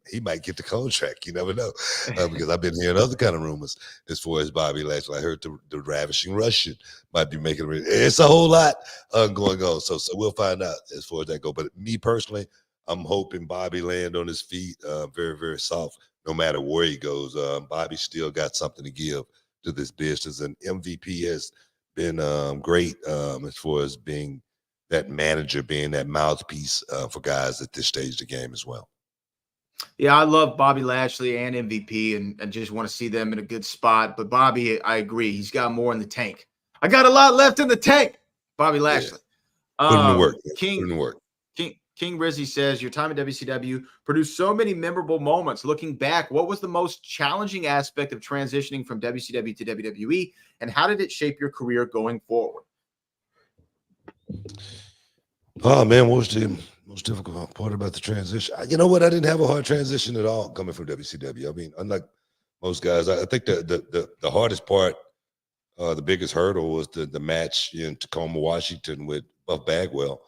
he might get the contract. You never know, because I've been hearing other kind of rumors as far as Bobby Lashley. I heard the Ravishing Russian might be making it. It's a whole lot going on. So we'll find out as far as that go. But me personally, I'm hoping Bobby land on his feet, very, very soft. No matter where he goes, Bobby still got something to give to this business, and MVP has been great as far as being that manager, being that mouthpiece for guys at this stage of the game as well. Yeah, I love Bobby Lashley and MVP and just want to see them in a good spot. But Bobby, I agree. He's got more in the tank. I got a lot left in the tank. Bobby Lashley. Put in the work. Put in the work. King Rizzy says, your time at WCW produced so many memorable moments. Looking back, what was the most challenging aspect of transitioning from WCW to WWE, and how did it shape your career going forward? Oh, man, what was the most difficult part about the transition? You know what? I didn't have a hard transition at all coming from WCW. I mean, unlike most guys, I think the hardest part, the biggest hurdle was the match in Tacoma, Washington with Buff Bagwell.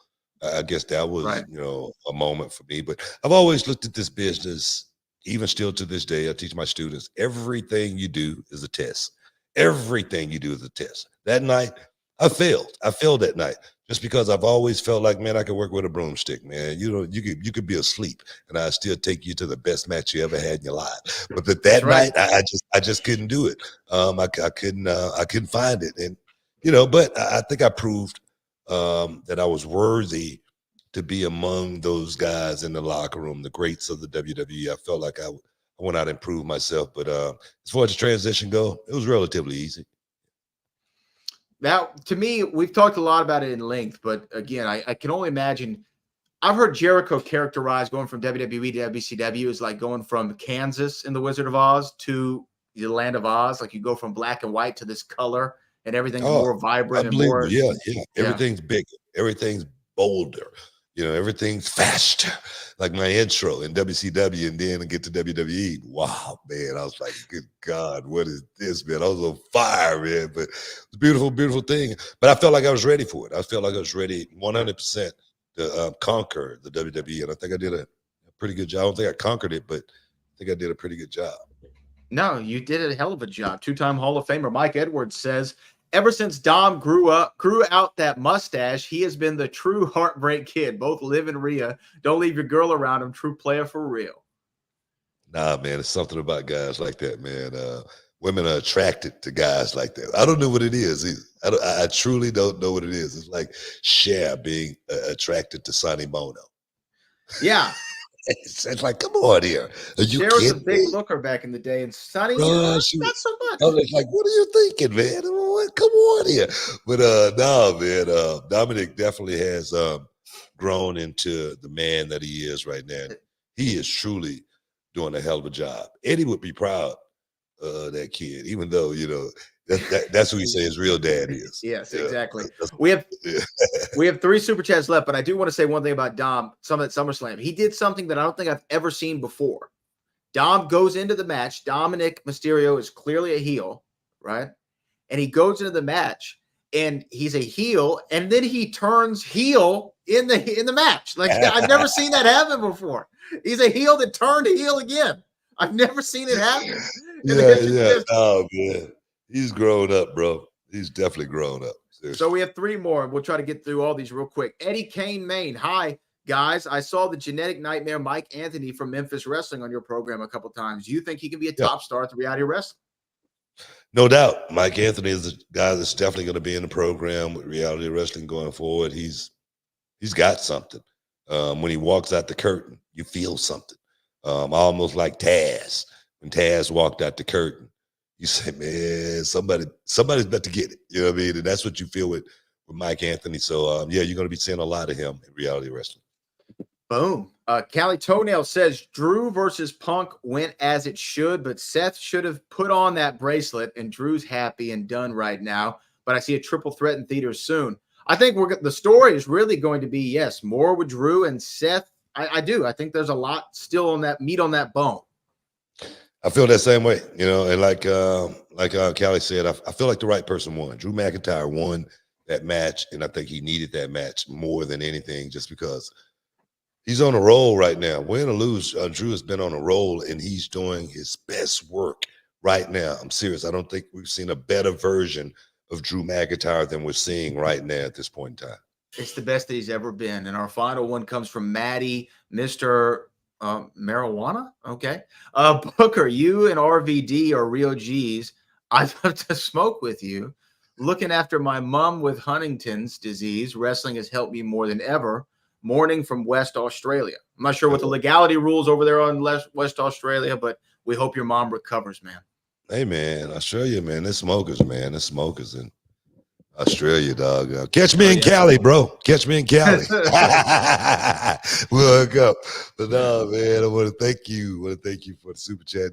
I guess that was, Right. a moment for me. But I've always looked at this business, even still to this day. I teach my students, everything you do is a test. Everything you do is a test. That night, I failed. I failed that night just because I've always felt like, man, I could work with a broomstick, man. You could be asleep and I still take you to the best match you ever had in your life. But that right. night, I just couldn't do it. I couldn't find it, and but I think I proved that I was worthy to be among those guys in the locker room, the greats of the WWE. I felt like I went out and proved myself. But as far as the transition go, it was relatively easy. Now, to me, we've talked a lot about it in length, but again, I can only imagine. I've heard Jericho characterized going from WWE to WCW as like going from Kansas in the Wizard of Oz to the Land of Oz. Like you go from black and white to this color, and everything's more vibrant and more. Yeah. Everything's bigger. Everything's bolder. Everything's faster. Like my intro in WCW, and then I get to WWE. Wow, man. I was like, good God, what is this, man? I was on fire, man. But it's a beautiful, beautiful thing. But I felt like I was ready for it. I felt like I was ready 100% to conquer the WWE. And I think I did a pretty good job. I don't think I conquered it, but I think I did a pretty good job. No, you did a hell of a job. Two-time Hall of Famer Mike Edwards says, ever since Dom grew out that mustache, he has been the true heartbreak kid. Both live in Rhea. Don't leave your girl around him. True player for real. Nah, man, it's something about guys like that, man. Women are attracted to guys like that. I don't know what it is. I truly don't know what it is. It's like Cher being attracted to Sonny Bono. Yeah. It's like, come on here. Are you Cher was a kidding big me? looker back in the day, and Sonny, Bro, not so much. I was like, what are you thinking, man? Come on here. But no, man, Dominic definitely has grown into the man that he is right now. He is truly doing a hell of a job. Eddie would be proud of that kid, even though, that's who he says his real dad is. Yes, exactly. We have 3 super chats left, but I do want to say one thing about Dom. Some at SummerSlam, he did something that I don't think I've ever seen before. Dom goes into the match. Dominic Mysterio is clearly a heel, right? And he goes into the match, and he's a heel, and then he turns heel in the match. Like I've never seen that happen before. He's a heel that turned heel again. I've never seen it happen. Yeah. Oh man, he's grown up, bro. He's definitely grown up. Seriously. So we have 3 more, and we'll try to get through all these real quick. Eddie Kane, Maine. Hi, guys. I saw the genetic nightmare Mike Anthony from Memphis Wrestling on your program a couple times. Do you think he can be a top star at the reality wrestling? No doubt. Mike Anthony is a guy that's definitely going to be in the program with reality wrestling going forward. He's got something. When he walks out the curtain, you feel something. Almost like Taz. When Taz walked out the curtain, you say, man, somebody's about to get it. You know what I mean? And that's what you feel with Mike Anthony. So, you're going to be seeing a lot of him in reality wrestling. Boom. Callie Toenail says Drew versus Punk went as it should, but Seth should have put on that bracelet, and Drew's happy and done right now. But I see a triple threat in theaters soon. I think the story is really going to be, yes, more with Drew and Seth. I do. I think there's a lot still on that meat on that bone. I feel that same way, and like Callie said, I feel like the right person won. Drew McIntyre won that match, and I think he needed that match more than anything just because he's on a roll right now. Win or lose, Drew has been on a roll, and he's doing his best work right now. I'm serious. I don't think we've seen a better version of Drew McIntyre than we're seeing right now at this point in time. It's the best that he's ever been. And our final one comes from Maddie, Mr. Marijuana. Okay. Booker, you and RVD are real G's. I'd love to smoke with you. Looking after my mom with Huntington's disease, wrestling has helped me more than ever. morning from West Australia. I'm not sure what the legality rules over there on West Australia, but we hope your mom recovers, man. Hey, man, Australia, man, there's smokers, man. There's smokers in Australia, dog. Catch me in Cali, bro. Catch me in Cali. We'll hook up. But no, man, I want to thank you. For the super chat,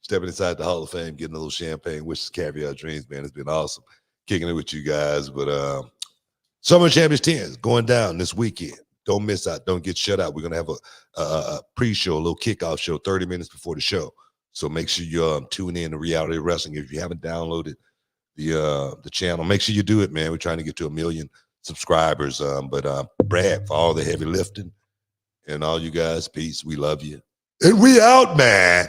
stepping inside the Hall of Fame, getting a little champagne, wishes, caviar, dreams, man. It's been awesome kicking it with you guys. But Summer Champions 10 is going down this weekend. Don't miss out. Don't get shut out. We're going to have a pre-show, a little kickoff show 30 minutes before the show. So make sure you tune in to Reality Wrestling. If you haven't downloaded the channel, make sure you do it, man. We're trying to get to 1 million subscribers. But Brad, for all the heavy lifting and all you guys, peace. We love you. And we out, man.